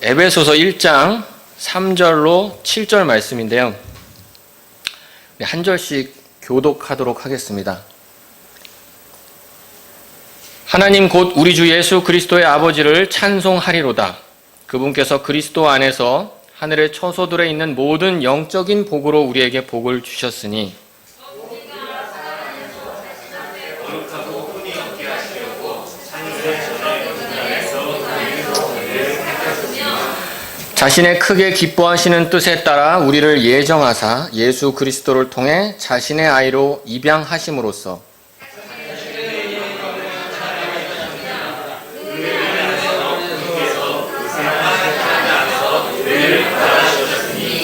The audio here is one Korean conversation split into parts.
에베소서 1장 3절로 7절 말씀인데요. 한 절씩 교독하도록 하겠습니다. 하나님 곧 우리 주 예수 그리스도의 아버지를 찬송하리로다. 그분께서 그리스도 안에서 하늘의 처소들에 있는 모든 영적인 복으로 우리에게 복을 주셨으니 자신의 크게 기뻐하시는 뜻에 따라 우리를 예정하사 예수 그리스도를 통해 자신의 아이로 입양하심으로써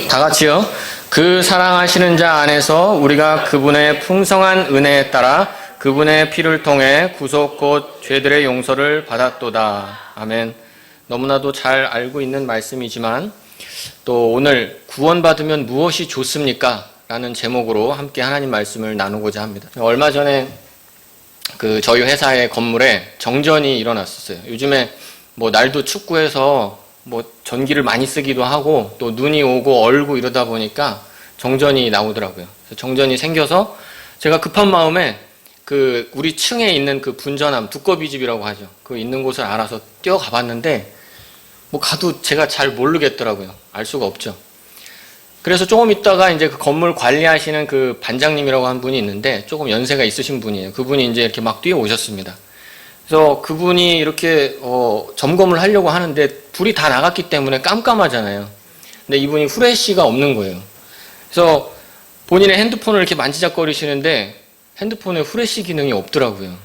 다 같이요. 그 사랑하시는 자 안에서 우리가 그분의 풍성한 은혜에 따라 그분의 피를 통해 구속 곧 죄들의 용서를 받았도다. 아멘. 너무나도 잘 알고 있는 말씀이지만 또 오늘 구원받으면 무엇이 좋습니까? 라는 제목으로 함께 하나님 말씀을 나누고자 합니다. 얼마 전에 저희 회사의 건물에 정전이 일어났었어요. 요즘에 날도 춥고 해서 전기를 많이 쓰기도 하고 또 눈이 오고 얼고 이러다 보니까 정전이 나오더라고요. 그래서 정전이 생겨서 제가 급한 마음에 우리 층에 있는 분전함, 두꺼비 집이라고 하죠. 그 있는 곳을 알아서 뛰어가 봤는데 가도 제가 잘 모르겠더라고요. 알 수가 없죠. 그래서 조금 있다가 이제 그 건물 관리하시는 그 반장님이라고 한 분이 있는데 조금 연세가 있으신 분이에요. 그분이 이제 이렇게 막 뛰어오셨습니다. 그래서 그분이 이렇게 점검을 하려고 하는데 불이 다 나갔기 때문에 깜깜하잖아요. 근데 이분이 후레쉬가 없는 거예요. 그래서 본인의 핸드폰을 이렇게 만지작거리시는데 핸드폰에 후레쉬 기능이 없더라고요.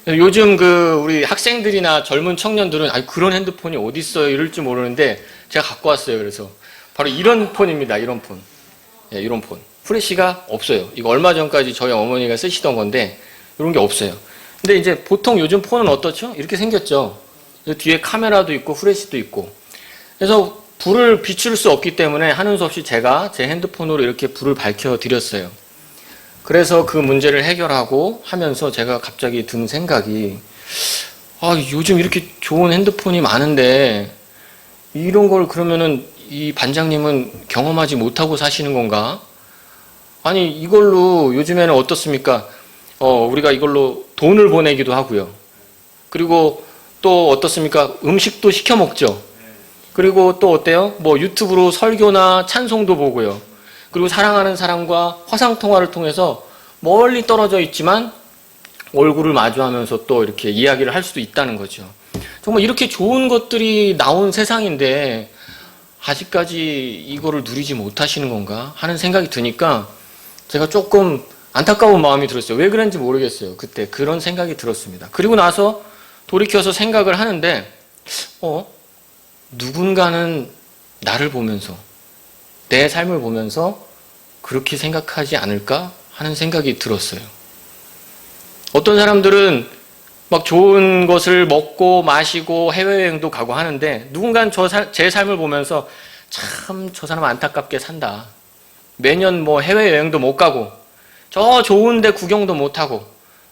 요즘 우리 학생들이나 젊은 청년들은 그런 핸드폰이 어디 있어요 이럴 줄 모르는데 제가 갖고 왔어요. 그래서 바로 이런 폰입니다. 이런 폰. 예, 이런 폰. 후레쉬가 없어요. 이거 얼마 전까지 저희 어머니가 쓰시던 건데 이런 게 없어요. 근데 이제 보통 요즘 폰은 어떻죠? 이렇게 생겼죠. 뒤에 카메라도 있고 후레쉬도 있고. 그래서 불을 비출 수 없기 때문에 하는 수 없이 제가 제 핸드폰으로 이렇게 불을 밝혀 드렸어요. 그래서 그 문제를 해결하고 하면서 제가 갑자기 든 생각이 요즘 이렇게 좋은 핸드폰이 많은데 이런 걸 그러면은 이 반장님은 경험하지 못하고 사시는 건가? 아니 이걸로 요즘에는 어떻습니까? 우리가 이걸로 돈을 보내기도 하고요. 그리고 또 어떻습니까? 음식도 시켜 먹죠. 그리고 또 어때요? 유튜브로 설교나 찬송도 보고요. 그리고 사랑하는 사람과 화상통화를 통해서 멀리 떨어져 있지만 얼굴을 마주하면서 또 이렇게 이야기를 할 수도 있다는 거죠. 정말 이렇게 좋은 것들이 나온 세상인데 아직까지 이거를 누리지 못하시는 건가 하는 생각이 드니까 제가 조금 안타까운 마음이 들었어요. 왜 그런지 모르겠어요. 그때 그런 생각이 들었습니다. 그리고 나서 돌이켜서 생각을 하는데 누군가는 나를 보면서 내 삶을 보면서 그렇게 생각하지 않을까 하는 생각이 들었어요. 어떤 사람들은 막 좋은 것을 먹고 마시고 해외여행도 가고 하는데 누군가는 제 삶을 보면서 참 저 사람 안타깝게 산다. 매년 해외여행도 못 가고 저 좋은데 구경도 못 하고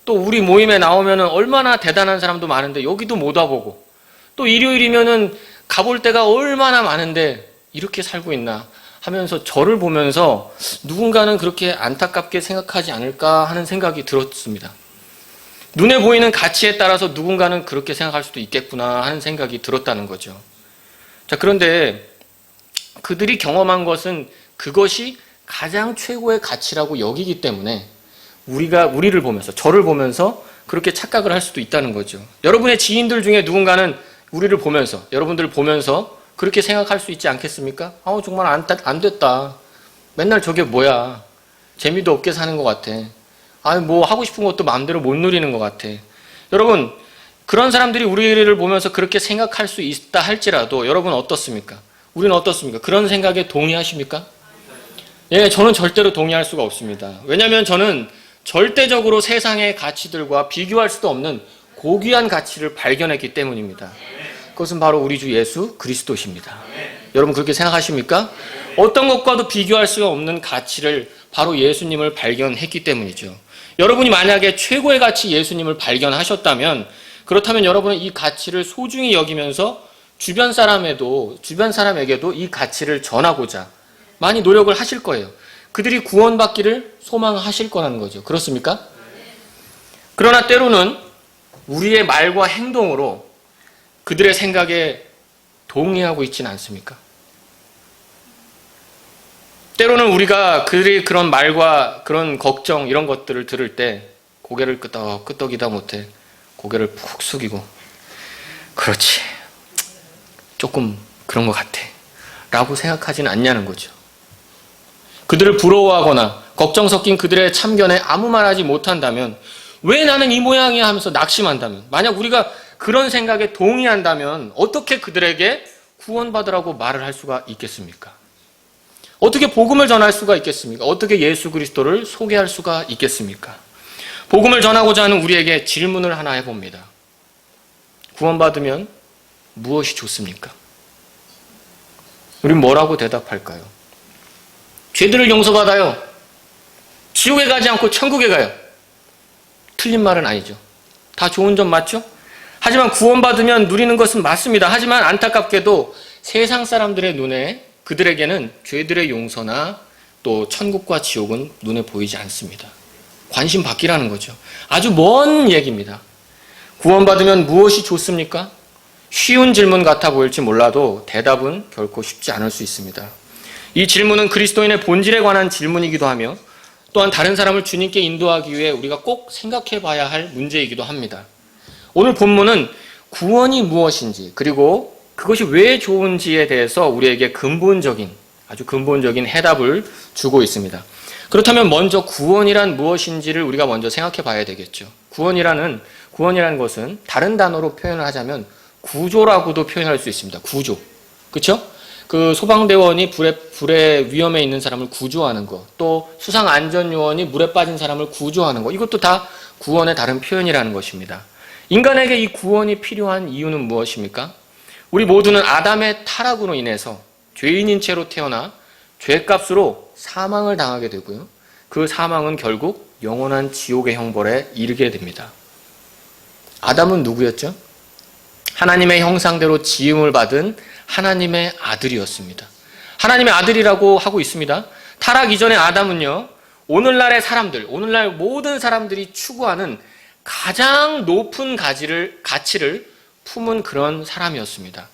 또 우리 모임에 나오면은 얼마나 대단한 사람도 많은데 여기도 못 와보고 또 일요일이면은 가볼 데가 얼마나 많은데 이렇게 살고 있나 하면서 저를 보면서 누군가는 그렇게 안타깝게 생각하지 않을까 하는 생각이 들었습니다. 눈에 보이는 가치에 따라서 누군가는 그렇게 생각할 수도 있겠구나 하는 생각이 들었다는 거죠. 자, 그런데 그들이 경험한 것은 그것이 가장 최고의 가치라고 여기기 때문에 우리를 보면서, 저를 보면서 그렇게 착각을 할 수도 있다는 거죠. 여러분의 지인들 중에 누군가는 우리를 보면서, 여러분들을 보면서 그렇게 생각할 수 있지 않겠습니까? 정말 안 됐다. 맨날 저게 뭐야. 재미도 없게 사는 것 같아. 하고 싶은 것도 마음대로 못 누리는 것 같아. 여러분, 그런 사람들이 우리를 보면서 그렇게 생각할 수 있다 할지라도 여러분 어떻습니까? 우리는 어떻습니까? 그런 생각에 동의하십니까? 예, 저는 절대로 동의할 수가 없습니다. 왜냐하면 저는 절대적으로 세상의 가치들과 비교할 수도 없는 고귀한 가치를 발견했기 때문입니다. 그것은 바로 우리 주 예수 그리스도십니다. 여러분 그렇게 생각하십니까? 어떤 것과도 비교할 수가 없는 가치를 바로 예수님을 발견했기 때문이죠. 여러분이 만약에 최고의 가치 예수님을 발견하셨다면 그렇다면 여러분은 이 가치를 소중히 여기면서 주변 사람에게도 이 가치를 전하고자 많이 노력을 하실 거예요. 그들이 구원받기를 소망하실 거라는 거죠. 그렇습니까? 그러나 때로는 우리의 말과 행동으로 그들의 생각에 동의하고 있지는 않습니까? 때로는 우리가 그들의 그런 말과 그런 걱정 이런 것들을 들을 때 고개를 끄덕이다 못해 고개를 푹 숙이고 그렇지 조금 그런 것 같아 라고 생각하지는 않냐는 거죠. 그들을 부러워하거나 걱정 섞인 그들의 참견에 아무 말하지 못한다면 왜 나는 이 모양이야 하면서 낙심한다면 만약 우리가 그런 생각에 동의한다면 어떻게 그들에게 구원받으라고 말을 할 수가 있겠습니까? 어떻게 복음을 전할 수가 있겠습니까? 어떻게 예수 그리스도를 소개할 수가 있겠습니까? 복음을 전하고자 하는 우리에게 질문을 하나 해봅니다. 구원받으면 무엇이 좋습니까? 우린 뭐라고 대답할까요? 죄들을 용서받아요. 지옥에 가지 않고 천국에 가요. 틀린 말은 아니죠. 다 좋은 점 맞죠? 하지만 구원받으면 누리는 것은 맞습니다. 하지만 안타깝게도 세상 사람들의 눈에 그들에게는 죄들의 용서나 또 천국과 지옥은 눈에 보이지 않습니다. 관심 받기라는 거죠. 아주 먼 얘기입니다. 구원받으면 무엇이 좋습니까? 쉬운 질문 같아 보일지 몰라도 대답은 결코 쉽지 않을 수 있습니다. 이 질문은 그리스도인의 본질에 관한 질문이기도 하며 또한 다른 사람을 주님께 인도하기 위해 우리가 꼭 생각해 봐야 할 문제이기도 합니다. 오늘 본문은 구원이 무엇인지 그리고 그것이 왜 좋은지에 대해서 우리에게 아주 근본적인 해답을 주고 있습니다. 그렇다면 먼저 구원이란 무엇인지를 우리가 먼저 생각해 봐야 되겠죠. 구원이라는 것은 다른 단어로 표현을 하자면 구조라고도 표현할 수 있습니다. 구조. 그렇죠? 그 소방대원이 불에 위험에 있는 사람을 구조하는 것, 또 수상안전요원이 물에 빠진 사람을 구조하는 것, 이것도 다 구원의 다른 표현이라는 것입니다. 인간에게 이 구원이 필요한 이유는 무엇입니까? 우리 모두는 아담의 타락으로 인해서 죄인인 채로 태어나 죄값으로 사망을 당하게 되고요. 그 사망은 결국 영원한 지옥의 형벌에 이르게 됩니다. 아담은 누구였죠? 하나님의 형상대로 지음을 받은 하나님의 아들이었습니다. 하나님의 아들이라고 하고 있습니다. 타락 이전의 아담은요, 오늘날 모든 사람들이 추구하는 가장 높은 가치를 품은 그런 사람이었습니다.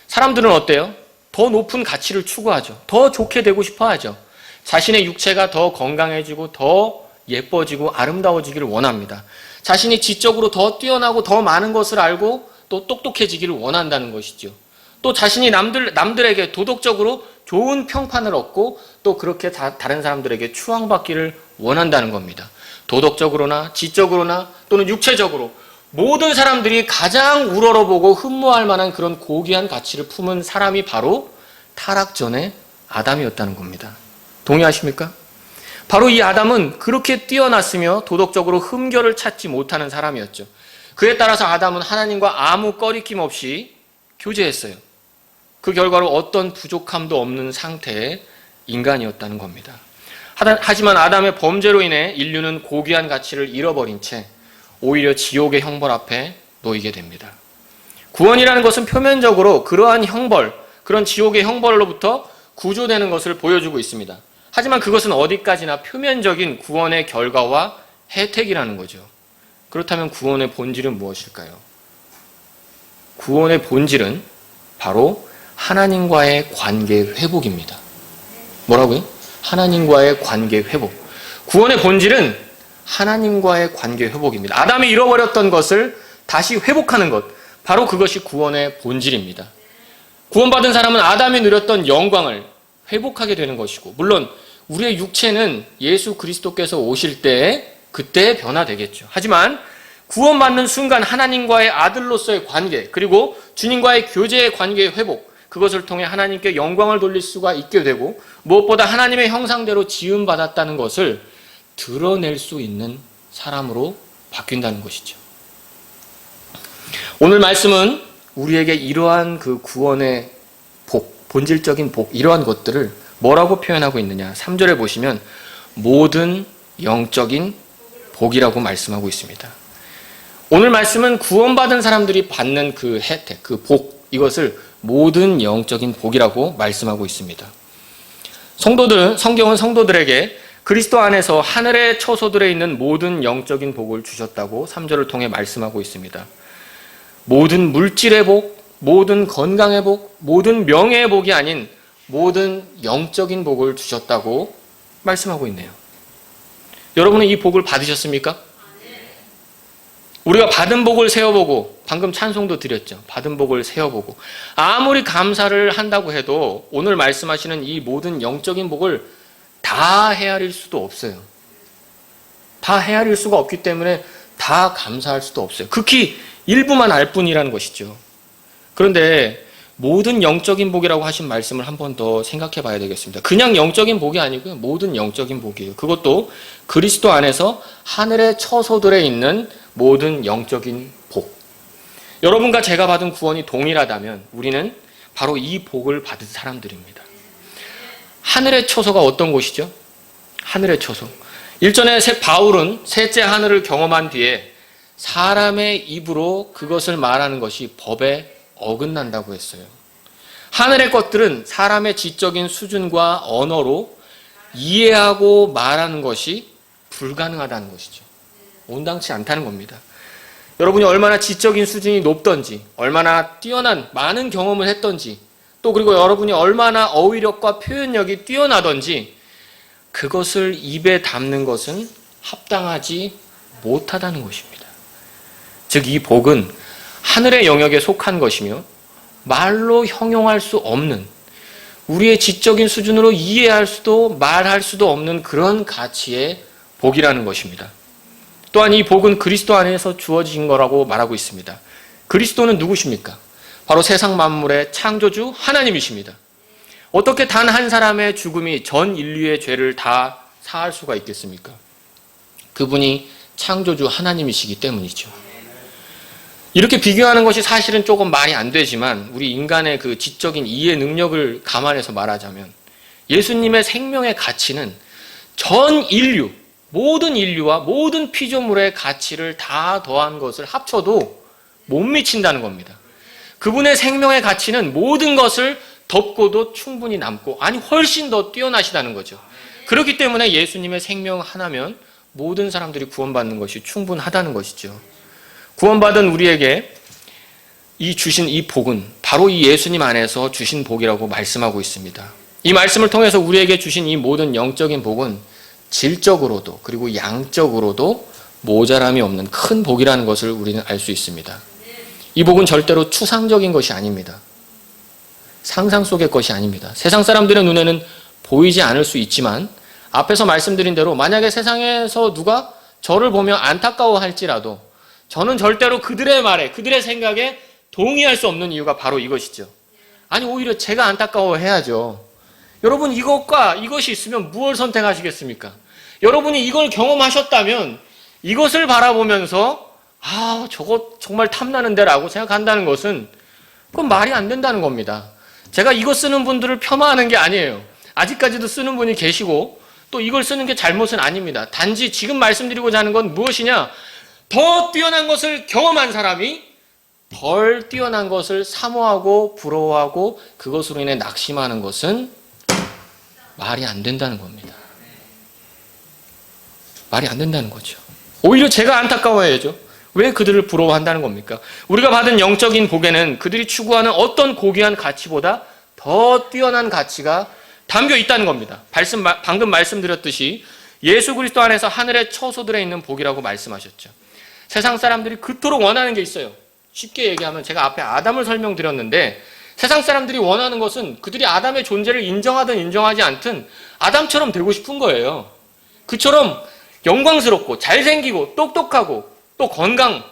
사람들은 어때요? 더 높은 가치를 추구하죠. 더 좋게 되고 싶어 하죠. 자신의 육체가 더 건강해지고 더 예뻐지고 아름다워지기를 원합니다. 자신이 지적으로 더 뛰어나고 더 많은 것을 알고 또 똑똑해지기를 원한다는 것이죠. 또 자신이 남들에게 도덕적으로 좋은 평판을 얻고 또 그렇게 다른 사람들에게 추앙받기를 원한다는 겁니다. 도덕적으로나 지적으로나 또는 육체적으로 모든 사람들이 가장 우러러보고 흠모할 만한 그런 고귀한 가치를 품은 사람이 바로 타락 전의 아담이었다는 겁니다. 동의하십니까? 바로 이 아담은 그렇게 뛰어났으며 도덕적으로 흠결을 찾지 못하는 사람이었죠. 그에 따라서 아담은 하나님과 아무 꺼리낌 없이 교제했어요. 그 결과로 어떤 부족함도 없는 상태의 인간이었다는 겁니다. 하지만 아담의 범죄로 인해 인류는 고귀한 가치를 잃어버린 채 오히려 지옥의 형벌 앞에 놓이게 됩니다. 구원이라는 것은 표면적으로 그러한 그런 지옥의 형벌로부터 구조되는 것을 보여주고 있습니다. 하지만 그것은 어디까지나 표면적인 구원의 결과와 혜택이라는 거죠. 그렇다면 구원의 본질은 무엇일까요? 구원의 본질은 바로 하나님과의 관계 회복입니다. 뭐라고요? 하나님과의 관계 회복. 구원의 본질은 하나님과의 관계 회복입니다. 아담이 잃어버렸던 것을 다시 회복하는 것, 바로 그것이 구원의 본질입니다. 구원받은 사람은 아담이 누렸던 영광을 회복하게 되는 것이고, 물론 우리의 육체는 예수 그리스도께서 오실 때에 그때 변화되겠죠. 하지만 구원받는 순간 하나님과의 아들로서의 관계, 그리고 주님과의 교제의 관계의 회복, 그것을 통해 하나님께 영광을 돌릴 수가 있게 되고, 무엇보다 하나님의 형상대로 지음받았다는 것을 드러낼 수 있는 사람으로 바뀐다는 것이죠. 오늘 말씀은 우리에게 이러한 그 구원의 복, 본질적인 복, 이러한 것들을 뭐라고 표현하고 있느냐. 3절에 보시면 모든 영적인 복이라고 말씀하고 있습니다. 오늘 말씀은 구원받은 사람들이 받는 그 혜택, 그 복, 이것을 모든 영적인 복이라고 말씀하고 있습니다. 성경은 성도들에게 그리스도 안에서 하늘의 처소들에 있는 모든 영적인 복을 주셨다고 3절을 통해 말씀하고 있습니다. 모든 물질의 복, 모든 건강의 복, 모든 명예의 복이 아닌 모든 영적인 복을 주셨다고 말씀하고 있네요. 여러분은 이 복을 받으셨습니까? 우리가 받은 복을 세어보고, 방금 찬송도 드렸죠. 받은 복을 세어보고 아무리 감사를 한다고 해도 오늘 말씀하시는 이 모든 영적인 복을 다 헤아릴 수도 없어요. 다 헤아릴 수가 없기 때문에 다 감사할 수도 없어요. 극히 일부만 알 뿐이라는 것이죠. 그런데 모든 영적인 복이라고 하신 말씀을 한 번 더 생각해 봐야 되겠습니다. 그냥 영적인 복이 아니고요. 모든 영적인 복이에요. 그것도 그리스도 안에서 하늘의 처소들에 있는 모든 영적인 복. 여러분과 제가 받은 구원이 동일하다면 우리는 바로 이 복을 받은 사람들입니다. 하늘의 처소가 어떤 곳이죠? 하늘의 처소. 일전에 바울은 셋째 하늘을 경험한 뒤에 사람의 입으로 그것을 말하는 것이 법에 어긋난다고 했어요. 하늘의 것들은 사람의 지적인 수준과 언어로 이해하고 말하는 것이 불가능하다는 것이죠. 온당치 않다는 겁니다. 여러분이 얼마나 지적인 수준이 높던지, 얼마나 뛰어난 많은 경험을 했던지, 또 그리고 여러분이 얼마나 어휘력과 표현력이 뛰어나던지 그것을 입에 담는 것은 합당하지 못하다는 것입니다. 즉 이 복은 하늘의 영역에 속한 것이며 말로 형용할 수 없는, 우리의 지적인 수준으로 이해할 수도 말할 수도 없는 그런 가치의 복이라는 것입니다. 또한 이 복은 그리스도 안에서 주어진 거라고 말하고 있습니다. 그리스도는 누구십니까? 바로 세상 만물의 창조주 하나님이십니다. 어떻게 단 한 사람의 죽음이 전 인류의 죄를 다 사할 수가 있겠습니까? 그분이 창조주 하나님이시기 때문이죠. 이렇게 비교하는 것이 사실은 조금 말이 안 되지만 우리 인간의 그 지적인 이해 능력을 감안해서 말하자면 예수님의 생명의 가치는 전 인류, 모든 인류와 모든 피조물의 가치를 다 더한 것을 합쳐도 못 미친다는 겁니다. 그분의 생명의 가치는 모든 것을 덮고도 충분히 남고, 아니 훨씬 더 뛰어나시다는 거죠. 그렇기 때문에 예수님의 생명 하나면 모든 사람들이 구원받는 것이 충분하다는 것이죠. 구원받은 우리에게 주신 이 복은 바로 이 예수님 안에서 주신 복이라고 말씀하고 있습니다. 이 말씀을 통해서 우리에게 주신 이 모든 영적인 복은 질적으로도 그리고 양적으로도 모자람이 없는 큰 복이라는 것을 우리는 알 수 있습니다. 이 복은 절대로 추상적인 것이 아닙니다. 상상 속의 것이 아닙니다. 세상 사람들의 눈에는 보이지 않을 수 있지만 앞에서 말씀드린 대로 만약에 세상에서 누가 저를 보며 안타까워할지라도 저는 절대로 그들의 말에, 그들의 생각에 동의할 수 없는 이유가 바로 이것이죠. 아니 오히려 제가 안타까워해야죠. 여러분 이것과 이것이 있으면 무엇을 선택하시겠습니까? 여러분이 이걸 경험하셨다면 이것을 바라보면서 저거 정말 탐나는데 라고 생각한다는 것은 그건 말이 안 된다는 겁니다. 제가 이거 쓰는 분들을 폄하하는 게 아니에요. 아직까지도 쓰는 분이 계시고 또 이걸 쓰는 게 잘못은 아닙니다. 단지 지금 말씀드리고자 하는 건 무엇이냐? 더 뛰어난 것을 경험한 사람이 덜 뛰어난 것을 사모하고 부러워하고 그것으로 인해 낙심하는 것은 말이 안 된다는 겁니다. 말이 안 된다는 거죠. 오히려 제가 안타까워해야죠. 왜 그들을 부러워한다는 겁니까? 우리가 받은 영적인 복에는 그들이 추구하는 어떤 고귀한 가치보다 더 뛰어난 가치가 담겨 있다는 겁니다. 방금 말씀드렸듯이 예수 그리스도 안에서 하늘의 처소들에 있는 복이라고 말씀하셨죠. 세상 사람들이 그토록 원하는 게 있어요. 쉽게 얘기하면 제가 앞에 아담을 설명드렸는데 세상 사람들이 원하는 것은 그들이 아담의 존재를 인정하든 인정하지 않든 아담처럼 되고 싶은 거예요. 그처럼 영광스럽고 잘생기고 똑똑하고 또 건강,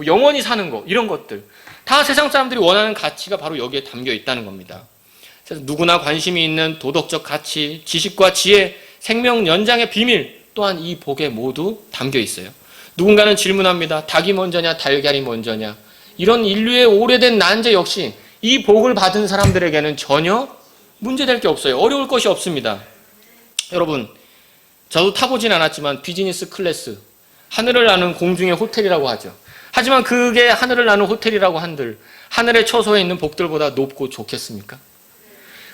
영원히 사는 거 이런 것들 다 세상 사람들이 원하는 가치가 바로 여기에 담겨 있다는 겁니다. 그래서 누구나 관심이 있는 도덕적 가치, 지식과 지혜, 생명 연장의 비밀 또한 이 복에 모두 담겨 있어요. 누군가는 질문합니다. 닭이 먼저냐 달걀이 먼저냐. 이런 인류의 오래된 난제 역시 이 복을 받은 사람들에게는 전혀 문제될 게 없어요. 어려울 것이 없습니다. 여러분, 저도 타보진 않았지만 비즈니스 클래스, 하늘을 나는 공중의 호텔이라고 하죠. 하지만 그게 하늘을 나는 호텔이라고 한들 하늘의 처소에 있는 복들보다 높고 좋겠습니까?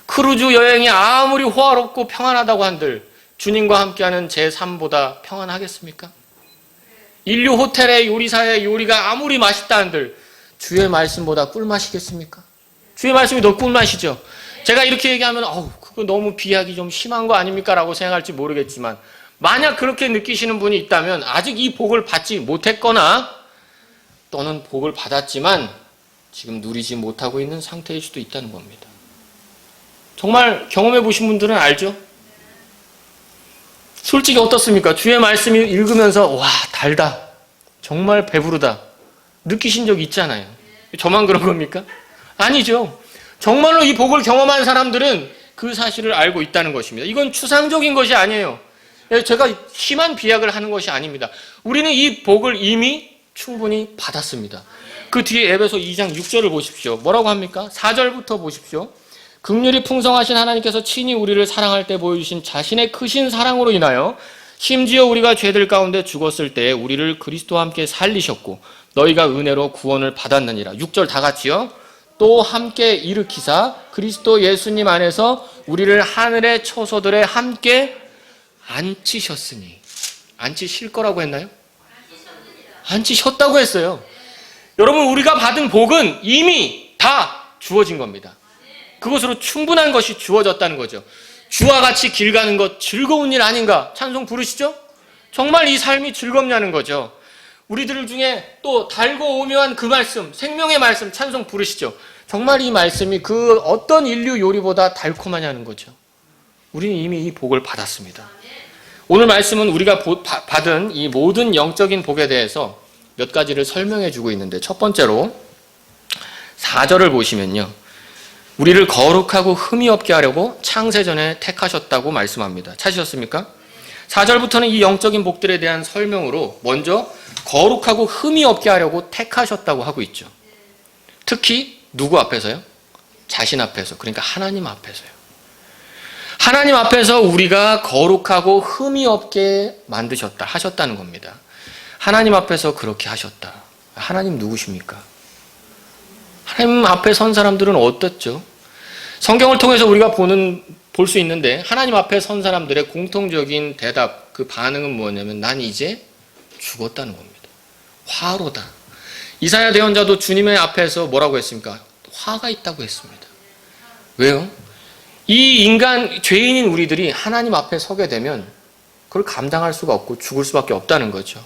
크루즈 여행이 아무리 호화롭고 평안하다고 한들 주님과 함께하는 제3보다 평안하겠습니까? 인류 호텔의 요리사의 요리가 아무리 맛있다 한들 주의 말씀보다 꿀맛이겠습니까? 주의 말씀이 더 꿀맛이죠. 제가 이렇게 얘기하면 그거 너무 비약이 좀 심한 거 아닙니까? 라고 생각할지 모르겠지만 만약 그렇게 느끼시는 분이 있다면 아직 이 복을 받지 못했거나 또는 복을 받았지만 지금 누리지 못하고 있는 상태일 수도 있다는 겁니다. 정말 경험해 보신 분들은 알죠? 솔직히 어떻습니까? 주의 말씀이 읽으면서 와 달다, 정말 배부르다 느끼신 적 있잖아요. 저만 그런 겁니까? 아니죠. 정말로 이 복을 경험한 사람들은 그 사실을 알고 있다는 것입니다. 이건 추상적인 것이 아니에요. 제가 심한 비약을 하는 것이 아닙니다. 우리는 이 복을 이미 충분히 받았습니다. 그 뒤에 에베소 2장 6절을 보십시오. 뭐라고 합니까? 4절부터 보십시오. 긍휼이 풍성하신 하나님께서 친히 우리를 사랑할 때 보여주신 자신의 크신 사랑으로 인하여 심지어 우리가 죄들 가운데 죽었을 때 우리를 그리스도와 함께 살리셨고 너희가 은혜로 구원을 받았느니라. 6절 다 같이요. 또 함께 일으키사 그리스도 예수님 안에서 우리를 하늘의 처소들에 함께 앉히셨으니. 앉히실 거라고 했나요? 앉히셨다고 했어요. 여러분, 우리가 받은 복은 이미 다 주어진 겁니다. 그것으로 충분한 것이 주어졌다는 거죠. 주와 같이 길 가는 것 즐거운 일 아닌가? 찬송 부르시죠? 정말 이 삶이 즐겁냐는 거죠. 우리들 중에 또 달고 오묘한 그 말씀, 생명의 말씀 찬송 부르시죠? 정말 이 말씀이 그 어떤 인류 요리보다 달콤하냐는 거죠. 우리는 이미 이 복을 받았습니다. 오늘 말씀은 우리가 받은 이 모든 영적인 복에 대해서 몇 가지를 설명해 주고 있는데 첫 번째로 4절을 보시면요. 우리를 거룩하고 흠이 없게 하려고 창세전에 택하셨다고 말씀합니다. 찾으셨습니까? 4절부터는 이 영적인 복들에 대한 설명으로 먼저 거룩하고 흠이 없게 하려고 택하셨다고 하고 있죠. 특히 누구 앞에서요? 자신 앞에서, 그러니까 하나님 앞에서요. 하나님 앞에서 우리가 거룩하고 흠이 없게 만드셨다, 하셨다는 겁니다. 하나님 앞에서 그렇게 하셨다. 하나님 누구십니까? 하나님 앞에 선 사람들은 어떻죠? 성경을 통해서 우리가 볼 수 있는데 하나님 앞에 선 사람들의 공통적인 대답, 그 반응은 뭐냐면 난 이제 죽었다는 겁니다. 화로다. 이사야 대언자도 주님의 앞에서 뭐라고 했습니까? 화가 있다고 했습니다. 왜요? 이 인간, 죄인인 우리들이 하나님 앞에 서게 되면 그걸 감당할 수가 없고 죽을 수밖에 없다는 거죠.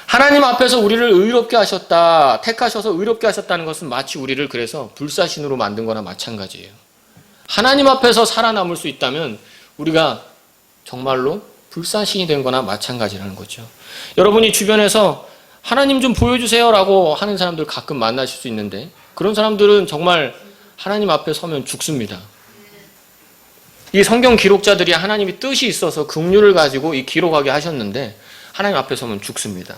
하나님 앞에서 우리를 의롭게 하셨다, 택하셔서 의롭게 하셨다는 것은 마치 우리를 그래서 불사신으로 만든 거나 마찬가지예요. 하나님 앞에서 살아남을 수 있다면 우리가 정말로 불사신이 된 거나 마찬가지라는 거죠. 여러분이 주변에서 하나님 좀 보여주세요 라고 하는 사람들 가끔 만나실 수 있는데 그런 사람들은 정말 하나님 앞에 서면 죽습니다. 이 성경 기록자들이 하나님이 뜻이 있어서 긍휼을 가지고 이 기록하게 하셨는데 하나님 앞에 서면 죽습니다.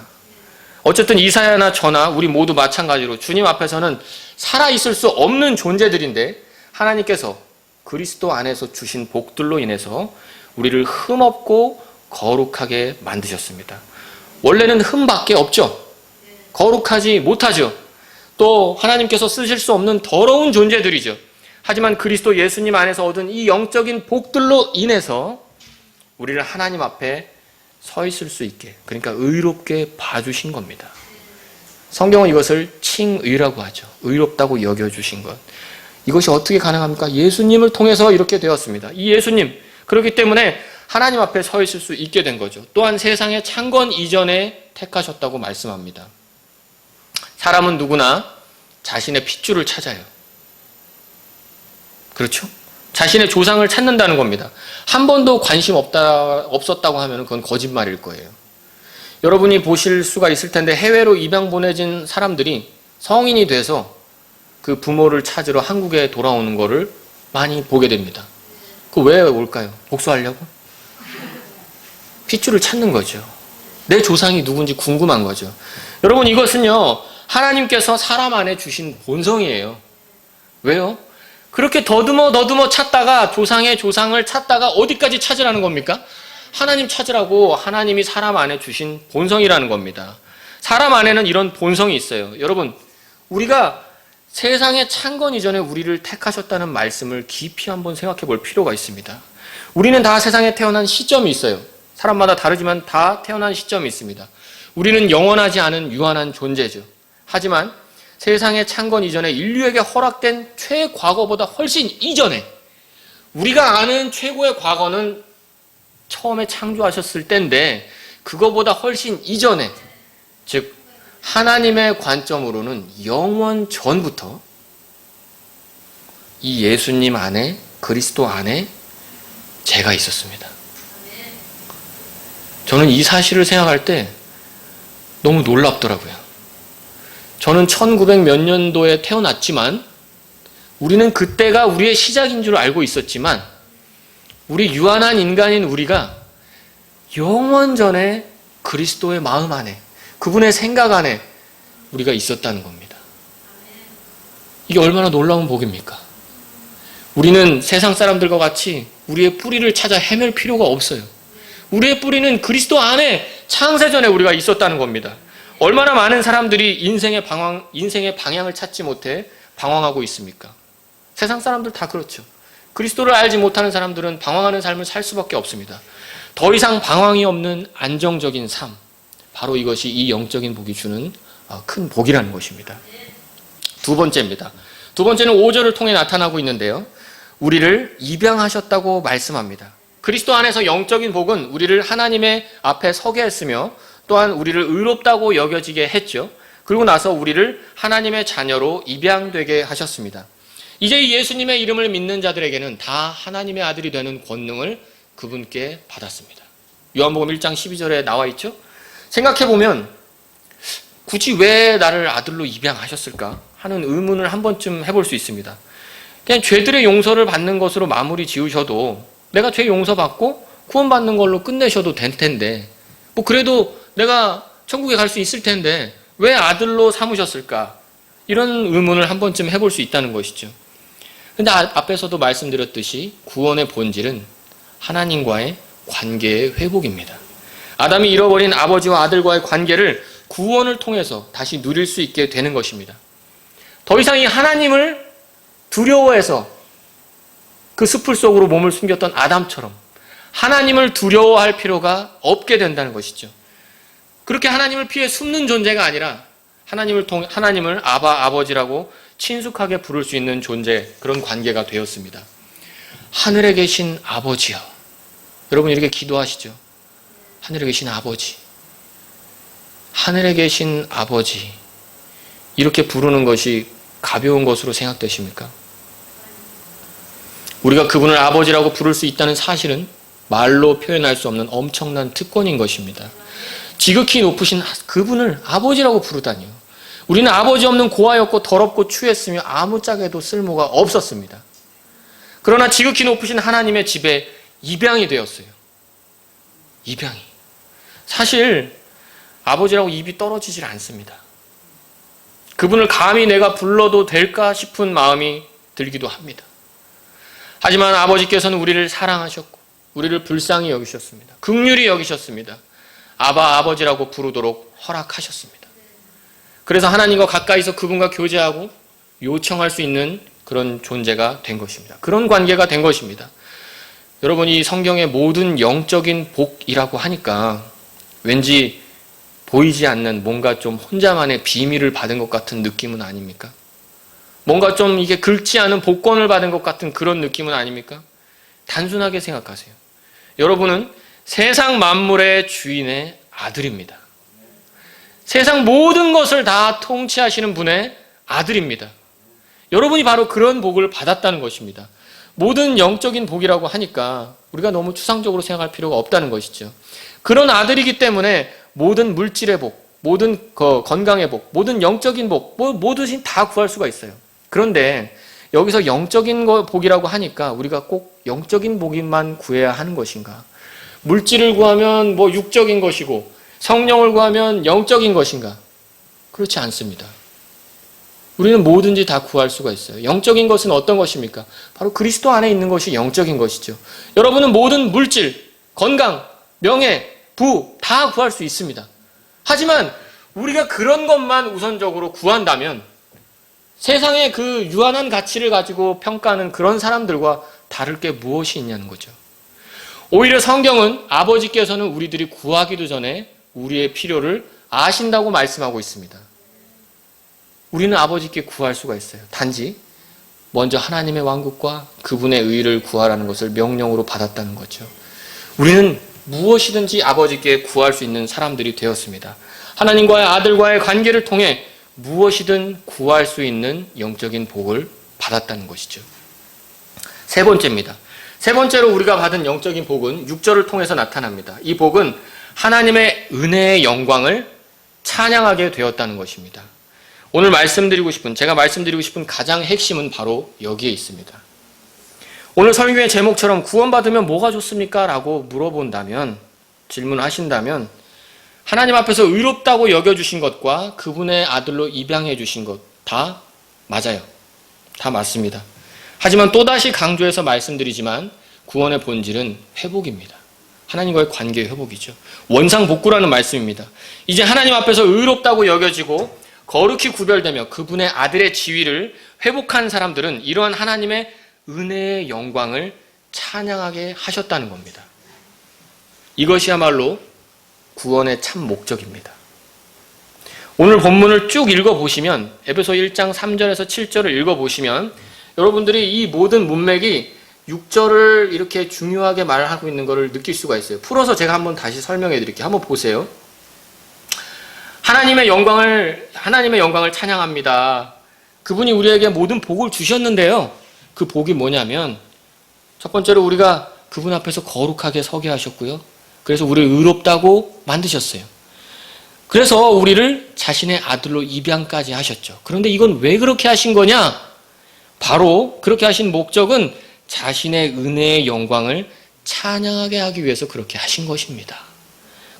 어쨌든 이사야나 저나 우리 모두 마찬가지로 주님 앞에서는 살아있을 수 없는 존재들인데 하나님께서 그리스도 안에서 주신 복들로 인해서 우리를 흠없고 거룩하게 만드셨습니다. 원래는 흠밖에 없죠. 거룩하지 못하죠. 또 하나님께서 쓰실 수 없는 더러운 존재들이죠. 하지만 그리스도 예수님 안에서 얻은 이 영적인 복들로 인해서 우리를 하나님 앞에 서 있을 수 있게, 그러니까 의롭게 봐주신 겁니다. 성경은 이것을 칭의라고 하죠. 의롭다고 여겨주신 것. 이것이 어떻게 가능합니까? 예수님을 통해서 이렇게 되었습니다. 이 예수님, 그렇기 때문에 하나님 앞에 서 있을 수 있게 된 거죠. 또한 세상의 창건 이전에 택하셨다고 말씀합니다. 사람은 누구나 자신의 핏줄을 찾아요. 그렇죠? 자신의 조상을 찾는다는 겁니다. 한 번도 관심 없었다고 하면 그건 거짓말일 거예요. 여러분이 보실 수가 있을 텐데 해외로 입양 보내진 사람들이 성인이 돼서 그 부모를 찾으러 한국에 돌아오는 거를 많이 보게 됩니다. 그 왜 올까요? 복수하려고? 핏줄을 찾는 거죠. 내 조상이 누군지 궁금한 거죠. 여러분 이것은요 하나님께서 사람 안에 주신 본성이에요. 왜요? 그렇게 더듬어 찾다가 조상의 조상을 찾다가 어디까지 찾으라는 겁니까? 하나님 찾으라고 하나님이 사람 안에 주신 본성이라는 겁니다. 사람 안에는 이런 본성이 있어요. 여러분, 우리가 세상에 창건 이전에 우리를 택하셨다는 말씀을 깊이 한번 생각해 볼 필요가 있습니다. 우리는 다 세상에 태어난 시점이 있어요. 사람마다 다르지만 다 태어난 시점이 있습니다. 우리는 영원하지 않은 유한한 존재죠. 하지만 세상에 창건 이전에 인류에게 허락된 최과거보다 훨씬 이전에, 우리가 아는 최고의 과거는 처음에 창조하셨을 때인데 그거보다 훨씬 이전에, 즉 하나님의 관점으로는 영원 전부터 이 예수님 안에, 그리스도 안에 제가 있었습니다. 저는 이 사실을 생각할 때 너무 놀랍더라고요. 저는 1900 몇 년도에 태어났지만 우리는 그때가 우리의 시작인 줄 알고 있었지만 우리 유한한 인간인 우리가 영원 전에 그리스도의 마음 안에, 그분의 생각 안에 우리가 있었다는 겁니다. 이게 얼마나 놀라운 복입니까? 우리는 세상 사람들과 같이 우리의 뿌리를 찾아 헤맬 필요가 없어요. 우리의 뿌리는 그리스도 안에 창세전에 우리가 있었다는 겁니다. 얼마나 많은 사람들이 인생의 방향을 찾지 못해 방황하고 있습니까? 세상 사람들 다 그렇죠. 그리스도를 알지 못하는 사람들은 방황하는 삶을 살 수밖에 없습니다. 더 이상 방황이 없는 안정적인 삶, 바로 이것이 이 영적인 복이 주는 큰 복이라는 것입니다. 두 번째입니다. 두 번째는 5절을 통해 나타나고 있는데요. 우리를 입양하셨다고 말씀합니다. 그리스도 안에서 영적인 복은 우리를 하나님의 앞에 서게 했으며 또한 우리를 의롭다고 여겨지게 했죠. 그리고 나서 우리를 하나님의 자녀로 입양되게 하셨습니다. 이제 예수님의 이름을 믿는 자들에게는 다 하나님의 아들이 되는 권능을 그분께 받았습니다. 요한복음 1장 12절에 나와 있죠. 생각해보면 굳이 왜 나를 아들로 입양하셨을까 하는 의문을 한 번쯤 해볼 수 있습니다. 그냥 죄들의 용서를 받는 것으로 마무리 지으셔도, 내가 죄 용서받고 구원받는 걸로 끝내셔도 될 텐데, 뭐 그래도 내가 천국에 갈 수 있을 텐데 왜 아들로 삼으셨을까? 이런 의문을 한 번쯤 해볼 수 있다는 것이죠. 근데 앞에서도 말씀드렸듯이 구원의 본질은 하나님과의 관계의 회복입니다. 아담이 잃어버린 아버지와 아들과의 관계를 구원을 통해서 다시 누릴 수 있게 되는 것입니다. 더 이상 이 하나님을 두려워해서 그 숲을 속으로 몸을 숨겼던 아담처럼 하나님을 두려워할 필요가 없게 된다는 것이죠. 그렇게 하나님을 피해 숨는 존재가 아니라 하나님을 아바, 아버지라고 친숙하게 부를 수 있는 존재, 그런 관계가 되었습니다. 하늘에 계신 아버지여. 여러분 이렇게 기도하시죠. 하늘에 계신 아버지. 하늘에 계신 아버지. 이렇게 부르는 것이 가벼운 것으로 생각되십니까? 우리가 그분을 아버지라고 부를 수 있다는 사실은 말로 표현할 수 없는 엄청난 특권인 것입니다. 지극히 높으신 그분을 아버지라고 부르다니요. 우리는 아버지 없는 고아였고 더럽고 추했으며 아무짝에도 쓸모가 없었습니다. 그러나 지극히 높으신 하나님의 집에 입양이 되었어요. 입양이. 사실 아버지라고 입이 떨어지질 않습니다. 그분을 감히 내가 불러도 될까 싶은 마음이 들기도 합니다. 하지만 아버지께서는 우리를 사랑하셨고 우리를 불쌍히 여기셨습니다. 긍휼히 여기셨습니다. 아바, 아버지라고 부르도록 허락하셨습니다. 그래서 하나님과 가까이서 그분과 교제하고 요청할 수 있는 그런 존재가 된 것입니다. 그런 관계가 된 것입니다. 여러분, 이 성경의 모든 영적인 복이라고 하니까 왠지 보이지 않는 뭔가 좀 혼자만의 비밀을 받은 것 같은 느낌은 아닙니까? 뭔가 좀 이게 긁지 않은 복권을 받은 것 같은 그런 느낌은 아닙니까? 단순하게 생각하세요. 여러분은 세상 만물의 주인의 아들입니다. 세상 모든 것을 다 통치하시는 분의 아들입니다. 여러분이 바로 그런 복을 받았다는 것입니다. 모든 영적인 복이라고 하니까 우리가 너무 추상적으로 생각할 필요가 없다는 것이죠. 그런 아들이기 때문에 모든 물질의 복, 모든 건강의 복, 모든 영적인 복, 뭐든지 다 구할 수가 있어요. 그런데 여기서 영적인 복이라고 하니까 우리가 꼭 영적인 복만 구해야 하는 것인가? 물질을 구하면 뭐 육적인 것이고 성령을 구하면 영적인 것인가? 그렇지 않습니다. 우리는 뭐든지 다 구할 수가 있어요. 영적인 것은 어떤 것입니까? 바로 그리스도 안에 있는 것이 영적인 것이죠. 여러분은 모든 물질, 건강, 명예, 부 다 구할 수 있습니다. 하지만 우리가 그런 것만 우선적으로 구한다면 세상의 그 유한한 가치를 가지고 평가하는 그런 사람들과 다를 게 무엇이 있냐는 거죠. 오히려 성경은 아버지께서는 우리들이 구하기도 전에 우리의 필요를 아신다고 말씀하고 있습니다. 우리는 아버지께 구할 수가 있어요. 단지 먼저 하나님의 왕국과 그분의 의를 구하라는 것을 명령으로 받았다는 거죠. 우리는 무엇이든지 아버지께 구할 수 있는 사람들이 되었습니다. 하나님과의 아들과의 관계를 통해 무엇이든 구할 수 있는 영적인 복을 받았다는 것이죠. 세 번째입니다. 세 번째로 우리가 받은 영적인 복은 6절을 통해서 나타납니다. 이 복은 하나님의 은혜의 영광을 찬양하게 되었다는 것입니다. 오늘 제가 말씀드리고 싶은 가장 핵심은 바로 여기에 있습니다. 오늘 설교의 제목처럼 구원받으면 뭐가 좋습니까? 라고 물어본다면, 질문하신다면 하나님 앞에서 의롭다고 여겨주신 것과 그분의 아들로 입양해 주신 것 다 맞아요. 다 맞습니다. 하지만 또다시 강조해서 말씀드리지만 구원의 본질은 회복입니다. 하나님과의 관계의 회복이죠. 원상복구라는 말씀입니다. 이제 하나님 앞에서 의롭다고 여겨지고 거룩히 구별되며 그분의 아들의 지위를 회복한 사람들은 이러한 하나님의 은혜의 영광을 찬양하게 하셨다는 겁니다. 이것이야말로 구원의 참 목적입니다. 오늘 본문을 쭉 읽어보시면 에베소 1장 3절에서 7절을 읽어보시면 여러분들이 이 모든 문맥이 6절을 이렇게 중요하게 말하고 있는 것을 느낄 수가 있어요. 풀어서 제가 한번 다시 설명해 드릴게요. 한번 보세요. 하나님의 영광을 찬양합니다. 그분이 우리에게 모든 복을 주셨는데요. 그 복이 뭐냐면 첫 번째로 우리가 그분 앞에서 거룩하게 서게 하셨고요. 그래서 우리를 의롭다고 만드셨어요. 그래서 우리를 자신의 아들로 입양까지 하셨죠. 그런데 이건 왜 그렇게 하신 거냐? 바로 그렇게 하신 목적은 자신의 은혜의 영광을 찬양하게 하기 위해서 그렇게 하신 것입니다.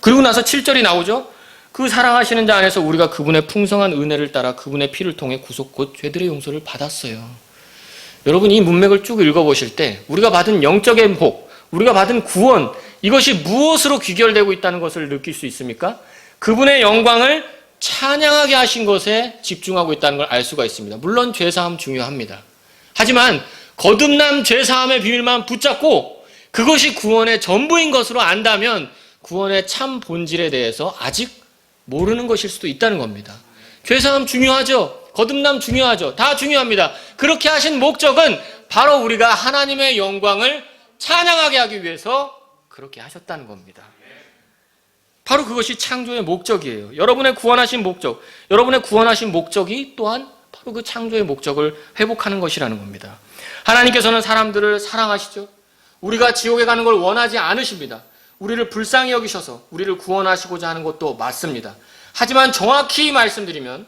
그리고 나서 7절이 나오죠. 그 사랑하시는 자 안에서 우리가 그분의 풍성한 은혜를 따라 그분의 피를 통해 구속 곧 죄들의 용서를 받았어요. 여러분 이 문맥을 쭉 읽어보실 때 우리가 받은 영적인 복, 우리가 받은 구원, 이것이 무엇으로 귀결되고 있다는 것을 느낄 수 있습니까? 그분의 영광을 찬양하게 하신 것에 집중하고 있다는 걸 알 수가 있습니다. 물론 죄사함 중요합니다. 하지만 거듭남 죄사함의 비밀만 붙잡고 그것이 구원의 전부인 것으로 안다면 구원의 참 본질에 대해서 아직 모르는 것일 수도 있다는 겁니다. 죄사함 중요하죠. 거듭남 중요하죠. 다 중요합니다. 그렇게 하신 목적은 바로 우리가 하나님의 영광을 찬양하게 하기 위해서 그렇게 하셨다는 겁니다. 바로 그것이 창조의 목적이에요. 여러분의 구원하신 목적이 또한 바로 그 창조의 목적을 회복하는 것이라는 겁니다. 하나님께서는 사람들을 사랑하시죠. 우리가 지옥에 가는 걸 원하지 않으십니다. 우리를 불쌍히 여기셔서 우리를 구원하시고자 하는 것도 맞습니다. 하지만 정확히 말씀드리면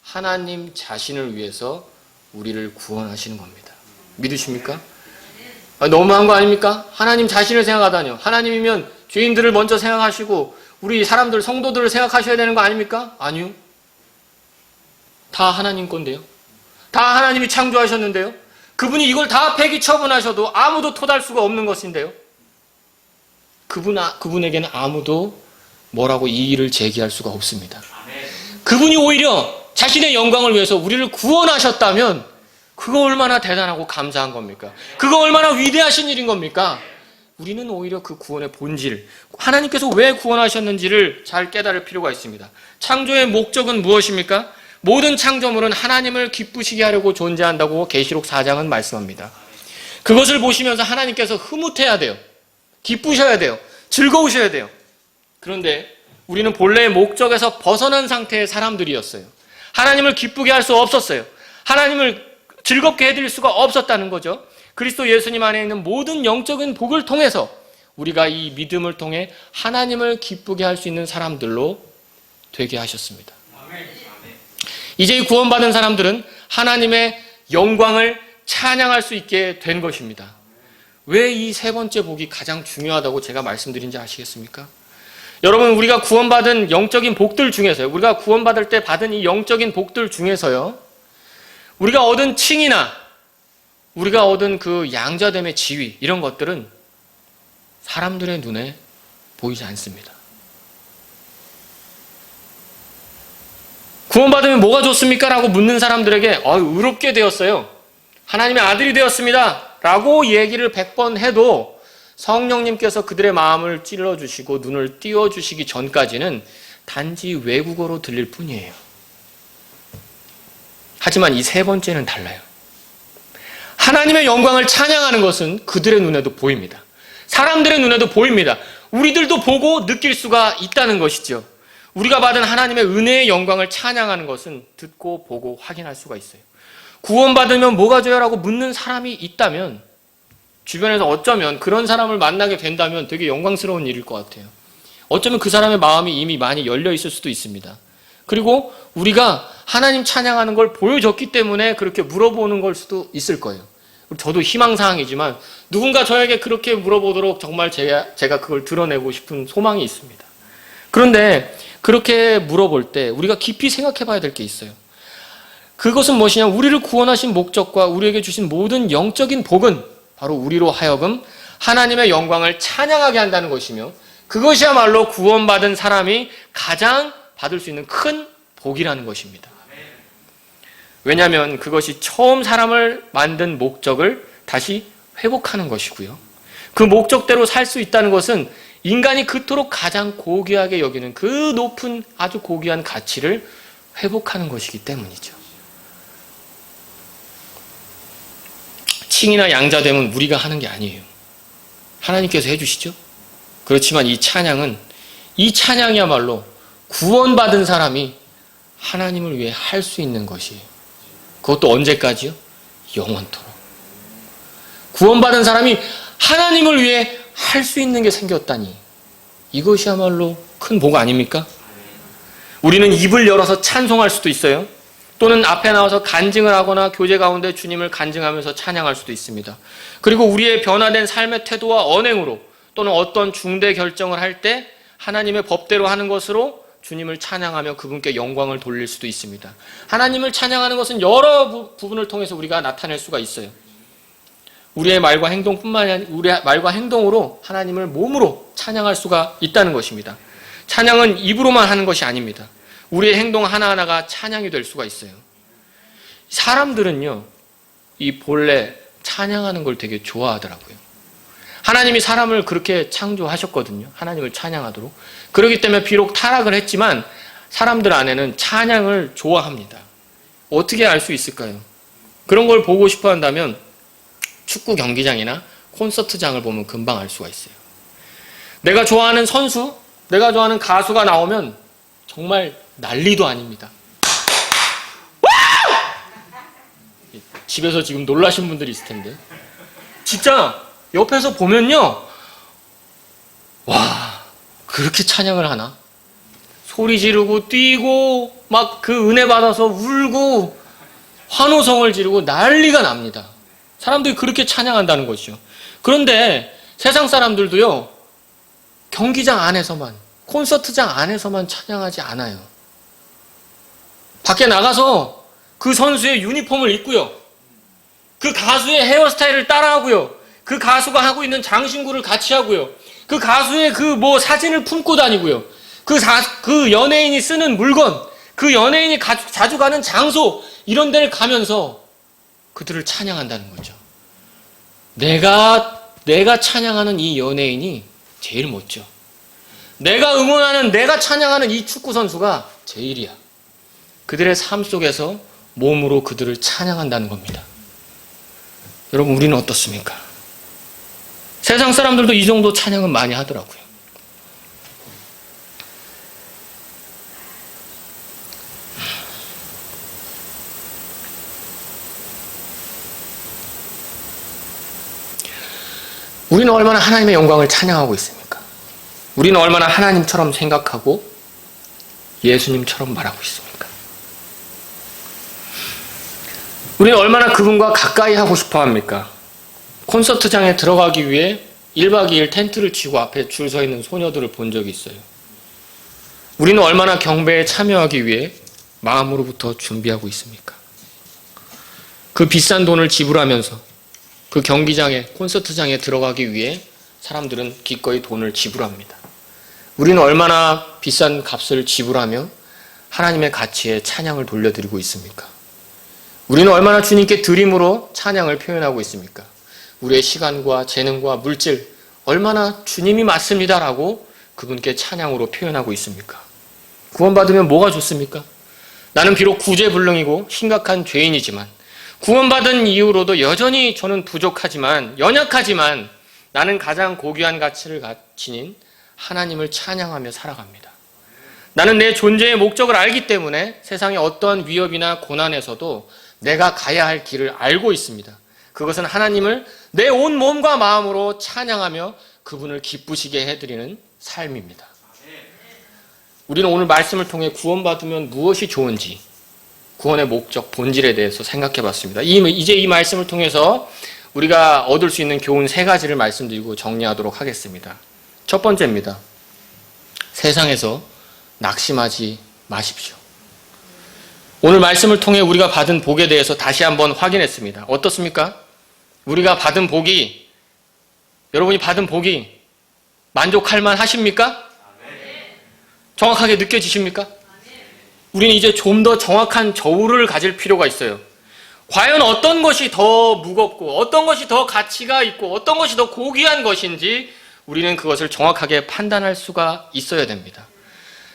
하나님 자신을 위해서 우리를 구원하시는 겁니다. 믿으십니까? 너무한 거 아닙니까? 하나님 자신을 생각하다니요. 하나님이면 죄인들을 먼저 생각하시고 우리 사람들, 성도들을 생각하셔야 되는 거 아닙니까? 아니요. 다 하나님 건데요. 다 하나님이 창조하셨는데요. 그분이 이걸 다 폐기 처분하셔도 아무도 토달 수가 없는 것인데요. 그분에게는 아무도 뭐라고 이의를 제기할 수가 없습니다. 그분이 오히려 자신의 영광을 위해서 우리를 구원하셨다면 그거 얼마나 대단하고 감사한 겁니까? 그거 얼마나 위대하신 일인 겁니까? 우리는 오히려 그 구원의 본질, 하나님께서 왜 구원하셨는지를 잘 깨달을 필요가 있습니다. 창조의 목적은 무엇입니까? 모든 창조물은 하나님을 기쁘시게 하려고 존재한다고 계시록 4장은 말씀합니다. 그것을 보시면서 하나님께서 흐뭇해야 돼요. 기쁘셔야 돼요. 즐거우셔야 돼요. 그런데 우리는 본래의 목적에서 벗어난 상태의 사람들이었어요. 하나님을 기쁘게 할 수 없었어요. 하나님을 즐겁게 해드릴 수가 없었다는 거죠. 그리스도 예수님 안에 있는 모든 영적인 복을 통해서 우리가 이 믿음을 통해 하나님을 기쁘게 할 수 있는 사람들로 되게 하셨습니다. 이제 이 구원받은 사람들은 하나님의 영광을 찬양할 수 있게 된 것입니다. 왜 이 세 번째 복이 가장 중요하다고 제가 말씀드린지 아시겠습니까? 여러분, 우리가 구원받은 영적인 복들 중에서요, 우리가 구원받을 때 받은 이 영적인 복들 중에서요, 우리가 얻은 칭이나 우리가 얻은 그 양자됨의 지위, 이런 것들은 사람들의 눈에 보이지 않습니다. 구원받으면 뭐가 좋습니까? 라고 묻는 사람들에게 의롭게 되었어요. 하나님의 아들이 되었습니다. 라고 얘기를 100번 해도 성령님께서 그들의 마음을 찔러주시고 눈을 띄워주시기 전까지는 단지 외국어로 들릴 뿐이에요. 하지만 이 세 번째는 달라요. 하나님의 영광을 찬양하는 것은 그들의 눈에도 보입니다. 사람들의 눈에도 보입니다. 우리들도 보고 느낄 수가 있다는 것이죠. 우리가 받은 하나님의 은혜의 영광을 찬양하는 것은 듣고 보고 확인할 수가 있어요. 구원받으면 뭐가 줘요? 라고 묻는 사람이 있다면 주변에서 어쩌면 그런 사람을 만나게 된다면 되게 영광스러운 일일 것 같아요. 어쩌면 그 사람의 마음이 이미 많이 열려 있을 수도 있습니다. 그리고 우리가 하나님 찬양하는 걸 보여줬기 때문에 그렇게 물어보는 걸 수도 있을 거예요. 저도 희망사항이지만 누군가 저에게 그렇게 물어보도록 정말 제가 그걸 드러내고 싶은 소망이 있습니다. 그런데 그렇게 물어볼 때 우리가 깊이 생각해 봐야 될 게 있어요. 그것은 무엇이냐? 우리를 구원하신 목적과 우리에게 주신 모든 영적인 복은 바로 우리로 하여금 하나님의 영광을 찬양하게 한다는 것이며 그것이야말로 구원받은 사람이 가장 받을 수 있는 큰 복이라는 것입니다. 왜냐하면 그것이 처음 사람을 만든 목적을 다시 회복하는 것이고요. 그 목적대로 살 수 있다는 것은 인간이 그토록 가장 고귀하게 여기는 그 높은 아주 고귀한 가치를 회복하는 것이기 때문이죠. 칭이나 양자됨은 우리가 하는 게 아니에요. 하나님께서 해주시죠. 그렇지만 이 찬양이야말로 구원받은 사람이 하나님을 위해 할 수 있는 것이에요. 그것도 언제까지요? 영원토록. 구원받은 사람이 하나님을 위해 할 수 있는 게 생겼다니 이것이야말로 큰 복 아닙니까? 우리는 입을 열어서 찬송할 수도 있어요. 또는 앞에 나와서 간증을 하거나 교제 가운데 주님을 간증하면서 찬양할 수도 있습니다. 그리고 우리의 변화된 삶의 태도와 언행으로 또는 어떤 중대 결정을 할 때 하나님의 법대로 하는 것으로 주님을 찬양하며 그분께 영광을 돌릴 수도 있습니다. 하나님을 찬양하는 것은 여러 부분을 통해서 우리가 나타낼 수가 있어요. 우리의 말과 행동뿐만이 아니라 우리의 말과 행동으로 하나님을 몸으로 찬양할 수가 있다는 것입니다. 찬양은 입으로만 하는 것이 아닙니다. 우리의 행동 하나하나가 찬양이 될 수가 있어요. 사람들은요, 이 본래 찬양하는 걸 되게 좋아하더라고요. 하나님이 사람을 그렇게 창조하셨거든요. 하나님을 찬양하도록. 그렇기 때문에 비록 타락을 했지만 사람들 안에는 찬양을 좋아합니다. 어떻게 알 수 있을까요? 그런 걸 보고 싶어 한다면 축구 경기장이나 콘서트장을 보면 금방 알 수가 있어요. 내가 좋아하는 선수, 내가 좋아하는 가수가 나오면 정말 난리도 아닙니다. 집에서 지금 놀라신 분들이 있을 텐데 진짜 옆에서 보면요, 와, 그렇게 찬양을 하나? 소리 지르고 뛰고 막 그 은혜 받아서 울고 환호성을 지르고 난리가 납니다. 사람들이 그렇게 찬양한다는 것이죠. 그런데 세상 사람들도요, 경기장 안에서만, 콘서트장 안에서만 찬양하지 않아요. 밖에 나가서 그 선수의 유니폼을 입고요, 그 가수의 헤어스타일을 따라하고요, 그 가수가 하고 있는 장신구를 같이 하고요, 그 가수의 그 사진을 품고 다니고요, 그 연예인이 쓰는 물건, 그 연예인이 자주 가는 장소, 이런 데를 가면서 그들을 찬양한다는 거죠. 내가 찬양하는 이 연예인이 제일 멋져. 내가 응원하는, 내가 찬양하는 이 축구 선수가 제일이야. 그들의 삶 속에서 몸으로 그들을 찬양한다는 겁니다. 여러분, 우리는 어떻습니까? 세상 사람들도 이 정도 찬양은 많이 하더라고요. 우리는 얼마나 하나님의 영광을 찬양하고 있습니까? 우리는 얼마나 하나님처럼 생각하고 예수님처럼 말하고 있습니까? 우리는 얼마나 그분과 가까이 하고 싶어 합니까? 콘서트장에 들어가기 위해 1박 2일 텐트를 치고 앞에 줄 서 있는 소녀들을 본 적이 있어요. 우리는 얼마나 경배에 참여하기 위해 마음으로부터 준비하고 있습니까? 그 비싼 돈을 지불하면서 그 경기장에, 콘서트장에 들어가기 위해 사람들은 기꺼이 돈을 지불합니다. 우리는 얼마나 비싼 값을 지불하며 하나님의 가치에 찬양을 돌려드리고 있습니까? 우리는 얼마나 주님께 드림으로 찬양을 표현하고 있습니까? 우리의 시간과 재능과 물질, 얼마나 주님이 맞습니다라고 그분께 찬양으로 표현하고 있습니까? 구원받으면 뭐가 좋습니까? 나는 비록 구제불능이고 심각한 죄인이지만 구원받은 이후로도 여전히 저는 부족하지만 연약하지만 나는 가장 고귀한 가치를 지닌 하나님을 찬양하며 살아갑니다. 나는 내 존재의 목적을 알기 때문에 세상의 어떠한 위협이나 고난에서도 내가 가야 할 길을 알고 있습니다. 그것은 하나님을 내 온 몸과 마음으로 찬양하며 그분을 기쁘시게 해드리는 삶입니다. 우리는 오늘 말씀을 통해 구원받으면 무엇이 좋은지 구원의 목적, 본질에 대해서 생각해 봤습니다. 이제 이 말씀을 통해서 우리가 얻을 수 있는 교훈 3가지를 말씀드리고 정리하도록 하겠습니다. 첫 번째입니다. 세상에서 낙심하지 마십시오. 오늘 말씀을 통해 우리가 받은 복에 대해서 다시 한번 확인했습니다. 어떻습니까? 우리가 받은 복이, 여러분이 받은 복이 만족할 만 하십니까? 정확하게 느껴지십니까? 우리는 이제 좀 더 정확한 저울을 가질 필요가 있어요. 과연 어떤 것이 더 무겁고 어떤 것이 더 가치가 있고 어떤 것이 더 고귀한 것인지 우리는 그것을 정확하게 판단할 수가 있어야 됩니다.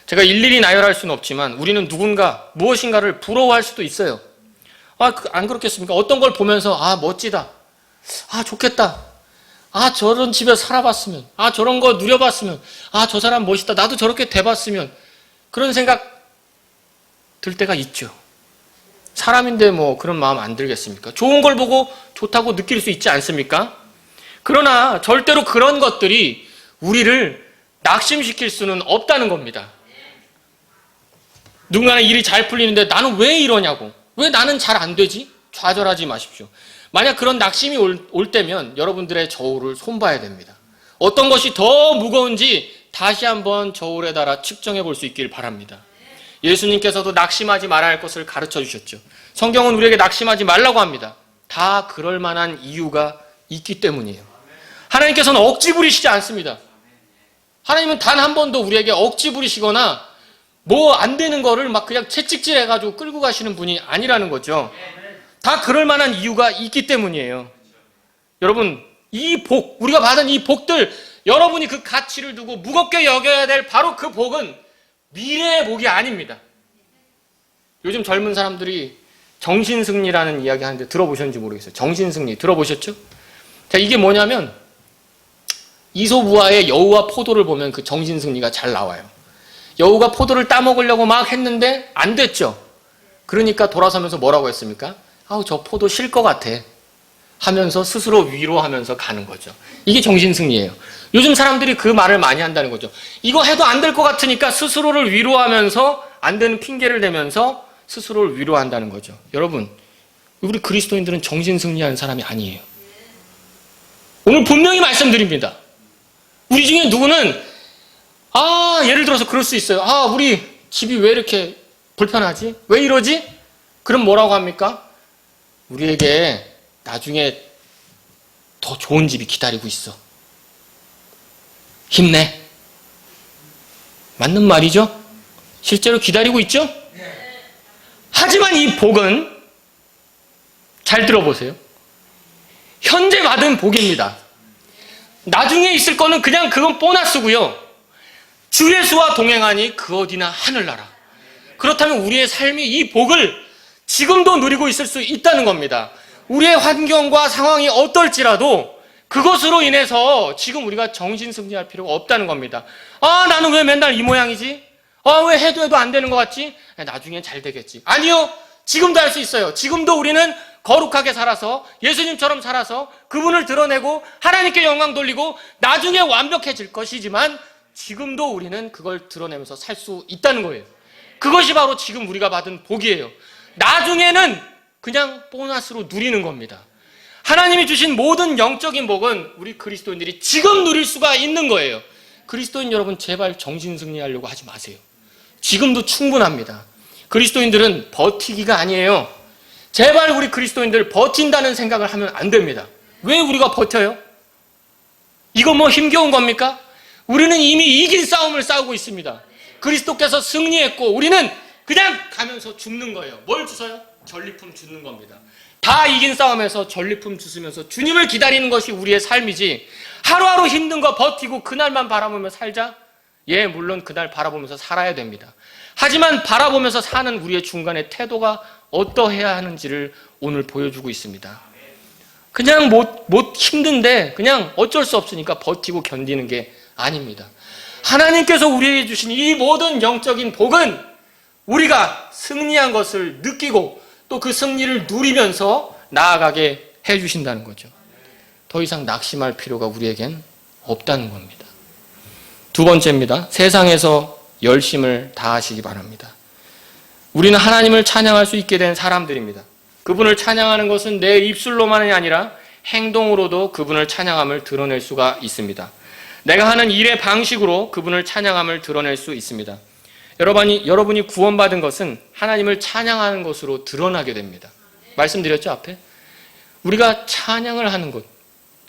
제가 일일이 나열할 수는 없지만 우리는 누군가 무엇인가를 부러워할 수도 있어요. 안 그렇겠습니까? 어떤 걸 보면서 멋지다, 좋겠다, 저런 집에 살아봤으면, 저런 거 누려봤으면, 저 사람 멋있다, 나도 저렇게 돼봤으면, 그런 생각 들 때가 있죠. 사람인데 뭐 그런 마음 안 들겠습니까? 좋은 걸 보고 좋다고 느낄 수 있지 않습니까? 그러나 절대로 그런 것들이 우리를 낙심시킬 수는 없다는 겁니다. 누군가는 일이 잘 풀리는데 나는 왜 이러냐고, 왜 나는 잘 안 되지? 좌절하지 마십시오. 만약 그런 낙심이 올 때면 여러분들의 저울을 손봐야 됩니다. 어떤 것이 더 무거운지 다시 한번 저울에 달아 측정해 볼 수 있길 바랍니다. 예수님께서도 낙심하지 말아야 할 것을 가르쳐 주셨죠. 성경은 우리에게 낙심하지 말라고 합니다. 다 그럴 만한 이유가 있기 때문이에요. 하나님께서는 억지 부리시지 않습니다. 하나님은 단 한 번도 우리에게 억지 부리시거나 뭐 안 되는 거를 막 그냥 채찍질 해가지고 끌고 가시는 분이 아니라는 거죠. 다 그럴 만한 이유가 있기 때문이에요. 여러분, 이 복, 우리가 받은 이 복들, 여러분이 그 가치를 두고 무겁게 여겨야 될 바로 그 복은 미래의 복이 아닙니다. 요즘 젊은 사람들이 정신승리라는 이야기 하는데 들어보셨는지 모르겠어요. 정신승리 들어보셨죠? 자, 이게 뭐냐면 이솝우화의 여우와 포도를 보면 그 정신승리가 잘 나와요. 여우가 포도를 따먹으려고 막 했는데 안 됐죠. 그러니까 돌아서면서 뭐라고 했습니까? 저 포도 실 것 같아 하면서 스스로 위로하면서 가는 거죠. 이게 정신승리예요. 요즘 사람들이 그 말을 많이 한다는 거죠. 이거 해도 안 될 것 같으니까 스스로를 위로하면서 안 되는 핑계를 대면서 스스로를 위로한다는 거죠. 여러분, 우리 그리스도인들은 정신승리하는 사람이 아니에요. 오늘 분명히 말씀드립니다. 우리 중에 누구는 예를 들어서 그럴 수 있어요. 우리 집이 왜 이렇게 불편하지? 왜 이러지? 그럼 뭐라고 합니까? 우리에게 나중에 더 좋은 집이 기다리고 있어. 힘내. 맞는 말이죠? 실제로 기다리고 있죠? 하지만 이 복은 잘 들어보세요. 현재 받은 복입니다. 나중에 있을 거는 그냥 그건 보너스고요. 주 예수와 동행하니 그 어디나 하늘나라. 그렇다면 우리의 삶이 이 복을 지금도 누리고 있을 수 있다는 겁니다. 우리의 환경과 상황이 어떨지라도 그것으로 인해서 지금 우리가 정신승리할 필요가 없다는 겁니다. 나는 왜 맨날 이 모양이지? 왜 해도 안 되는 것 같지? 나중에 잘 되겠지. 아니요. 지금도 할 수 있어요. 지금도 우리는 거룩하게 살아서 예수님처럼 살아서 그분을 드러내고 하나님께 영광 돌리고 나중에 완벽해질 것이지만 지금도 우리는 그걸 드러내면서 살 수 있다는 거예요. 그것이 바로 지금 우리가 받은 복이에요. 나중에는 그냥 보너스로 누리는 겁니다. 하나님이 주신 모든 영적인 복은 우리 그리스도인들이 지금 누릴 수가 있는 거예요. 그리스도인 여러분, 제발 정신승리하려고 하지 마세요. 지금도 충분합니다. 그리스도인들은 버티기가 아니에요. 제발 우리 그리스도인들 버틴다는 생각을 하면 안 됩니다. 왜 우리가 버텨요? 이거 뭐 힘겨운 겁니까? 우리는 이미 이긴 싸움을 싸우고 있습니다. 그리스도께서 승리했고 우리는 그냥 가면서 죽는 거예요. 뭘 주서요? 전리품 주는 겁니다. 다 이긴 싸움에서 전리품 주시면서 주님을 기다리는 것이 우리의 삶이지, 하루하루 힘든 거 버티고 그날만 바라보며 살자? 예, 물론 그날 바라보면서 살아야 됩니다. 하지만 바라보면서 사는 우리의 중간의 태도가 어떠해야 하는지를 오늘 보여주고 있습니다. 그냥 힘든데 그냥 어쩔 수 없으니까 버티고 견디는 게 아닙니다. 하나님께서 우리에게 주신 이 모든 영적인 복은 우리가 승리한 것을 느끼고 또 그 승리를 누리면서 나아가게 해주신다는 거죠. 더 이상 낙심할 필요가 우리에겐 없다는 겁니다. 두 번째입니다. 세상에서 열심을 다하시기 바랍니다. 우리는 하나님을 찬양할 수 있게 된 사람들입니다. 그분을 찬양하는 것은 내 입술로만이 아니라 행동으로도 그분을 찬양함을 드러낼 수가 있습니다. 내가 하는 일의 방식으로 그분을 찬양함을 드러낼 수 있습니다. 여러분이 구원받은 것은 하나님을 찬양하는 것으로 드러나게 됩니다. 말씀드렸죠, 앞에? 우리가 찬양을 하는 것.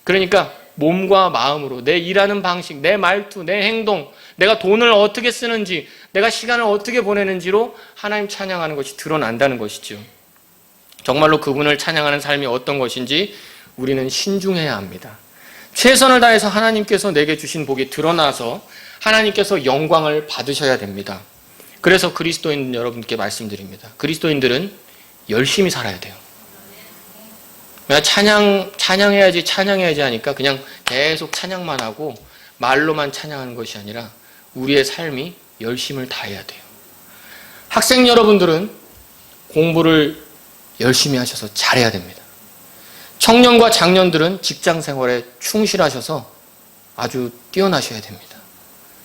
그러니까 몸과 마음으로 내 일하는 방식, 내 말투, 내 행동, 내가 돈을 어떻게 쓰는지, 내가 시간을 어떻게 보내는지로 하나님 찬양하는 것이 드러난다는 것이죠. 정말로 그분을 찬양하는 삶이 어떤 것인지 우리는 신중해야 합니다. 최선을 다해서 하나님께서 내게 주신 복이 드러나서 하나님께서 영광을 받으셔야 됩니다. 그래서 그리스도인 여러분께 말씀드립니다. 그리스도인들은 열심히 살아야 돼요. 그냥 찬양해야지 하니까 그냥 계속 찬양만 하고 말로만 찬양하는 것이 아니라 우리의 삶이 열심을 다해야 돼요. 학생 여러분들은 공부를 열심히 하셔서 잘해야 됩니다. 청년과 장년들은 직장 생활에 충실하셔서 아주 뛰어나셔야 됩니다.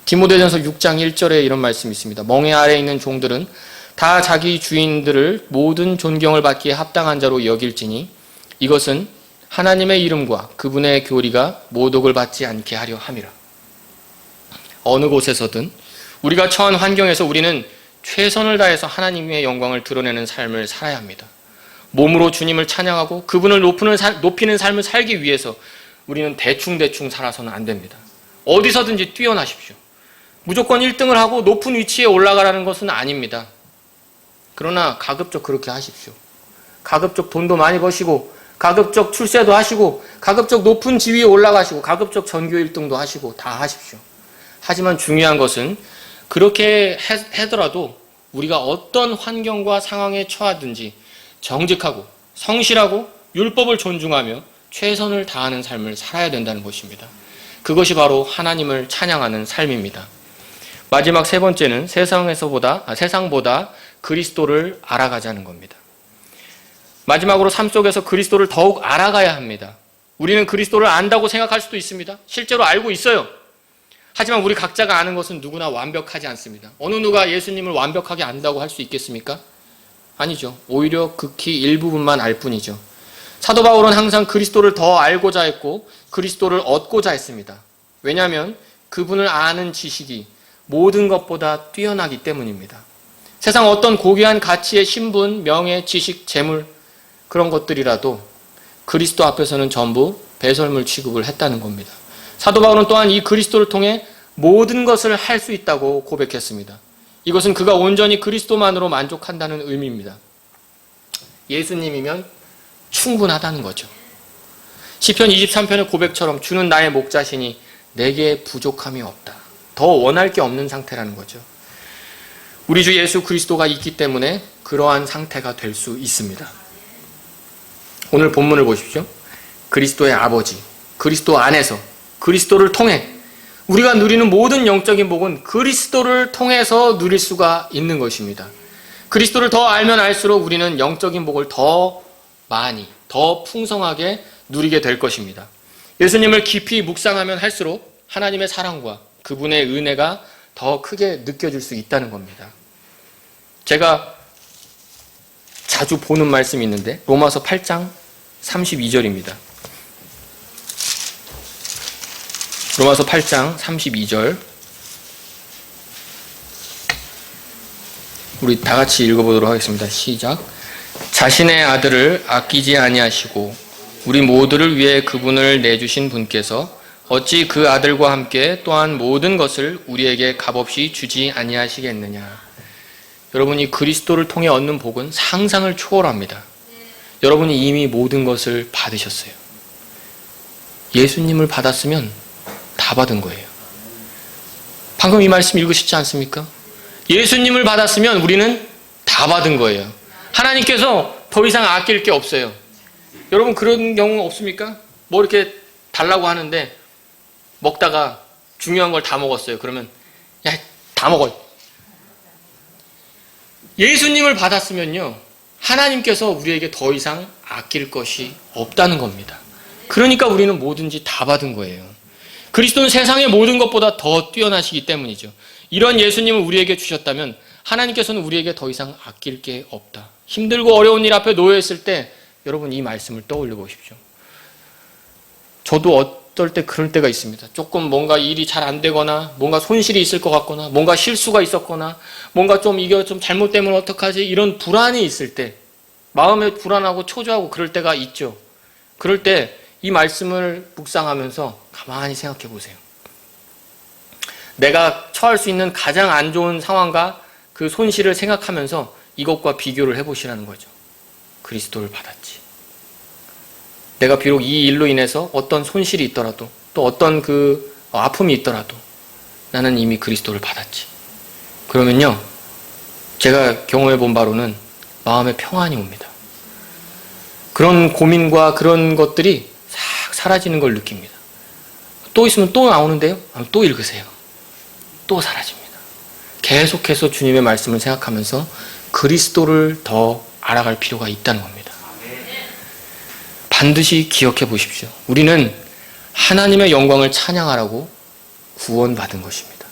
디모데전서 6장 1절에 이런 말씀이 있습니다. 멍에 아래에 있는 종들은 다 자기 주인들을 모든 존경을 받기에 합당한 자로 여길지니 이것은 하나님의 이름과 그분의 교리가 모독을 받지 않게 하려 함이라. 어느 곳에서든 우리가 처한 환경에서 우리는 최선을 다해서 하나님의 영광을 드러내는 삶을 살아야 합니다. 몸으로 주님을 찬양하고 그분을 높이는 삶을 살기 위해서 우리는 대충 살아서는 안 됩니다. 어디서든지 뛰어나십시오. 무조건 1등을 하고 높은 위치에 올라가라는 것은 아닙니다. 그러나 가급적 그렇게 하십시오. 가급적 돈도 많이 버시고 가급적 출세도 하시고 가급적 높은 지위에 올라가시고 가급적 전교 1등도 하시고 다 하십시오. 하지만 중요한 것은 그렇게 하더라도 우리가 어떤 환경과 상황에 처하든지 정직하고 성실하고 율법을 존중하며 최선을 다하는 삶을 살아야 된다는 것입니다. 그것이 바로 하나님을 찬양하는 삶입니다. 마지막 세 번째는 세상보다 그리스도를 알아가자는 겁니다. 마지막으로 삶 속에서 그리스도를 더욱 알아가야 합니다. 우리는 그리스도를 안다고 생각할 수도 있습니다. 실제로 알고 있어요. 하지만 우리 각자가 아는 것은 누구나 완벽하지 않습니다. 어느 누가 예수님을 완벽하게 안다고 할 수 있겠습니까? 아니죠. 오히려 극히 일부분만 알 뿐이죠. 사도 바울은 항상 그리스도를 더 알고자 했고 그리스도를 얻고자 했습니다. 왜냐하면 그분을 아는 지식이 모든 것보다 뛰어나기 때문입니다. 세상 어떤 고귀한 가치의 신분, 명예, 지식, 재물 그런 것들이라도 그리스도 앞에서는 전부 배설물 취급을 했다는 겁니다. 사도 바울은 또한 이 그리스도를 통해 모든 것을 할 수 있다고 고백했습니다. 이것은 그가 온전히 그리스도만으로 만족한다는 의미입니다. 예수님이면 충분하다는 거죠. 시편 23편의 고백처럼 주는 나의 목자시니 내게 부족함이 없다. 더 원할 게 없는 상태라는 거죠. 우리 주 예수 그리스도가 있기 때문에 그러한 상태가 될 수 있습니다. 오늘 본문을 보십시오. 그리스도의 아버지, 그리스도 안에서 그리스도를 통해 우리가 누리는 모든 영적인 복은 그리스도를 통해서 누릴 수가 있는 것입니다. 그리스도를 더 알면 알수록 우리는 영적인 복을 더 많이, 더 풍성하게 누리게 될 것입니다. 예수님을 깊이 묵상하면 할수록 하나님의 사랑과 그분의 은혜가 더 크게 느껴질 수 있다는 겁니다. 제가 자주 보는 말씀이 있는데 로마서 8장 32절입니다. 로마서 8장 32절 우리 다 같이 읽어보도록 하겠습니다. 시작. 자신의 아들을 아끼지 아니하시고 우리 모두를 위해 그분을 내주신 분께서 어찌 그 아들과 함께 또한 모든 것을 우리에게 값없이 주지 아니하시겠느냐. 여러분, 이 그리스도를 통해 얻는 복은 상상을 초월합니다. 여러분이 이미 모든 것을 받으셨어요. 예수님을 받았으면 다 받은 거예요. 방금 이 말씀 읽으시지 않습니까? 예수님을 받았으면 우리는 다 받은 거예요. 하나님께서 더 이상 아낄 게 없어요. 여러분, 그런 경우 없습니까? 뭐 이렇게 달라고 하는데 먹다가 중요한 걸 다 먹었어요. 그러면 야, 다 먹어. 예수님을 받았으면요, 하나님께서 우리에게 더 이상 아낄 것이 없다는 겁니다. 그러니까 우리는 뭐든지 다 받은 거예요. 그리스도는 세상의 모든 것보다 더 뛰어나시기 때문이죠. 이런 예수님을 우리에게 주셨다면 하나님께서는 우리에게 더 이상 아낄 게 없다. 힘들고 어려운 일 앞에 놓여 있을 때 여러분, 이 말씀을 떠올려 보십시오. 저도 어떨 때 그럴 때가 있습니다. 조금 뭔가 일이 잘 안 되거나 뭔가 손실이 있을 것 같거나 뭔가 실수가 있었거나 뭔가 좀 이게 좀 잘못되면 어떡하지, 이런 불안이 있을 때, 마음에 불안하고 초조하고 그럴 때가 있죠. 그럴 때 이 말씀을 묵상하면서 가만히 생각해 보세요. 내가 처할 수 있는 가장 안 좋은 상황과 그 손실을 생각하면서 이것과 비교를 해보시라는 거죠. 그리스도를 받았지. 내가 비록 이 일로 인해서 어떤 손실이 있더라도 또 어떤 그 아픔이 있더라도 나는 이미 그리스도를 받았지. 그러면요, 제가 경험해 본 바로는 마음에 평안이 옵니다. 그런 고민과 그런 것들이 싹 사라지는 걸 느낍니다. 또 있으면 또 나오는데요? 또 읽으세요. 또 사라집니다. 계속해서 주님의 말씀을 생각하면서 그리스도를 더 알아갈 필요가 있다는 겁니다. 반드시 기억해 보십시오. 우리는 하나님의 영광을 찬양하라고 구원받은 것입니다.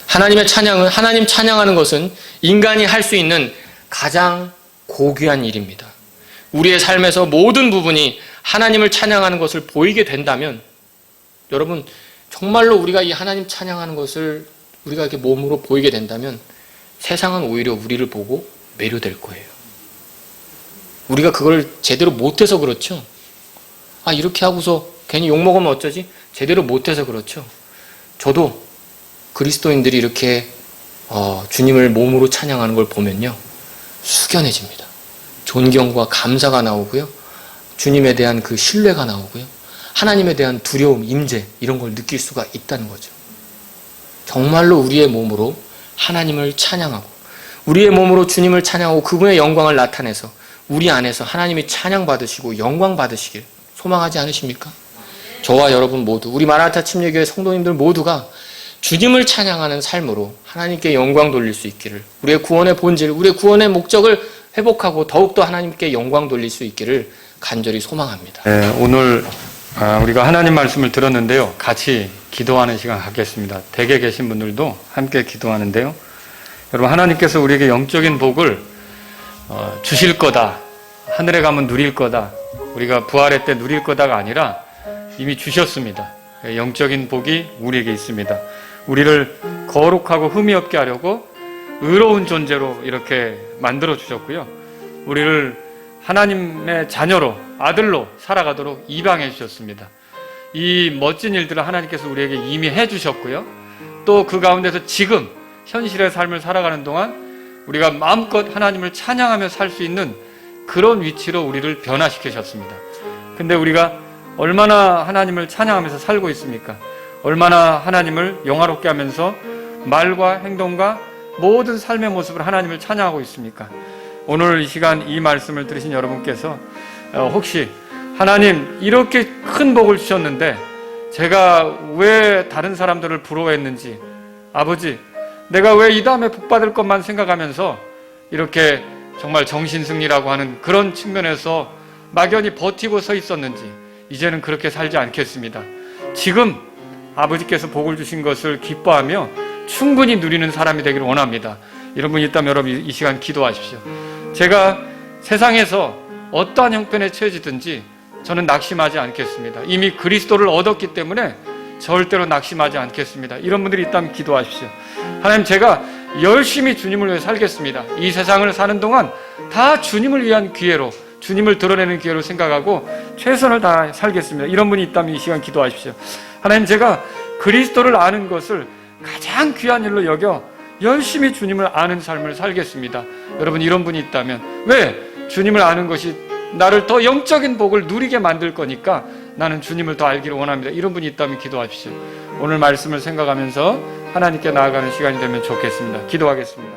하나님 찬양하는 것은 인간이 할 수 있는 가장 고귀한 일입니다. 우리의 삶에서 모든 부분이 하나님을 찬양하는 것을 보이게 된다면, 여러분, 정말로 우리가 이 하나님 찬양하는 것을 우리가 이렇게 몸으로 보이게 된다면 세상은 오히려 우리를 보고 매료될 거예요. 우리가 그걸 제대로 못해서 그렇죠. 이렇게 하고서 괜히 욕먹으면 어쩌지? 제대로 못해서 그렇죠. 저도 그리스도인들이 이렇게 주님을 몸으로 찬양하는 걸 보면요, 숙연해집니다. 존경과 감사가 나오고요, 주님에 대한 그 신뢰가 나오고요, 하나님에 대한 두려움, 임재, 이런 걸 느낄 수가 있다는 거죠. 정말로 우리의 몸으로 하나님을 찬양하고 우리의 몸으로 주님을 찬양하고 그분의 영광을 나타내서 우리 안에서 하나님이 찬양받으시고 영광 받으시길 소망하지 않으십니까? 저와 여러분 모두, 우리 마라나타 침례교회 성도님들 모두가 주님을 찬양하는 삶으로 하나님께 영광 돌릴 수 있기를, 우리의 구원의 본질, 우리의 구원의 목적을 회복하고 더욱더 하나님께 영광 돌릴 수 있기를 간절히 소망합니다. 네, 오늘 우리가 하나님 말씀을 들었는데요, 같이 기도하는 시간 갖겠습니다. 댁에 계신 분들도 함께 기도하는데요, 여러분, 하나님께서 우리에게 영적인 복을 주실 거다, 하늘에 가면 누릴 거다, 우리가 부활의 때 누릴 거다가 아니라 이미 주셨습니다. 영적인 복이 우리에게 있습니다. 우리를 거룩하고 흠이 없게 하려고 의로운 존재로 이렇게 만들어 주셨고요, 우리를 하나님의 자녀로, 아들로 살아가도록 입양해 주셨습니다. 이 멋진 일들을 하나님께서 우리에게 이미 해 주셨고요, 또 그 가운데서 지금 현실의 삶을 살아가는 동안 우리가 마음껏 하나님을 찬양하며 살 수 있는 그런 위치로 우리를 변화시키셨습니다. 근데 우리가 얼마나 하나님을 찬양하면서 살고 있습니까? 얼마나 하나님을 영화롭게 하면서 말과 행동과 모든 삶의 모습을 하나님을 찬양하고 있습니까? 오늘 이 시간 이 말씀을 들으신 여러분께서 혹시 하나님, 이렇게 큰 복을 주셨는데 제가 왜 다른 사람들을 부러워했는지, 아버지, 내가 왜 이 다음에 복 받을 것만 생각하면서 이렇게 정말 정신승리라고 하는 그런 측면에서 막연히 버티고 서 있었는지 이제는 그렇게 살지 않겠습니다. 지금 아버지께서 복을 주신 것을 기뻐하며 충분히 누리는 사람이 되기를 원합니다. 이런 분이 있다면 여러분 이 시간 기도하십시오. 제가 세상에서 어떠한 형편에 처해지든지 저는 낙심하지 않겠습니다. 이미 그리스도를 얻었기 때문에 절대로 낙심하지 않겠습니다. 이런 분들이 있다면 기도하십시오. 하나님, 제가 열심히 주님을 위해 살겠습니다. 이 세상을 사는 동안 다 주님을 위한 기회로, 주님을 드러내는 기회로 생각하고 최선을 다해 살겠습니다. 이런 분이 있다면 이 시간 기도하십시오. 하나님, 제가 그리스도를 아는 것을 가장 귀한 일로 여겨 열심히 주님을 아는 삶을 살겠습니다. 여러분, 이런 분이 있다면, 왜? 주님을 아는 것이 나를 더 영적인 복을 누리게 만들 거니까 나는 주님을 더 알기를 원합니다. 이런 분이 있다면 기도하십시오. 오늘 말씀을 생각하면서 하나님께 나아가는 시간이 되면 좋겠습니다. 기도하겠습니다.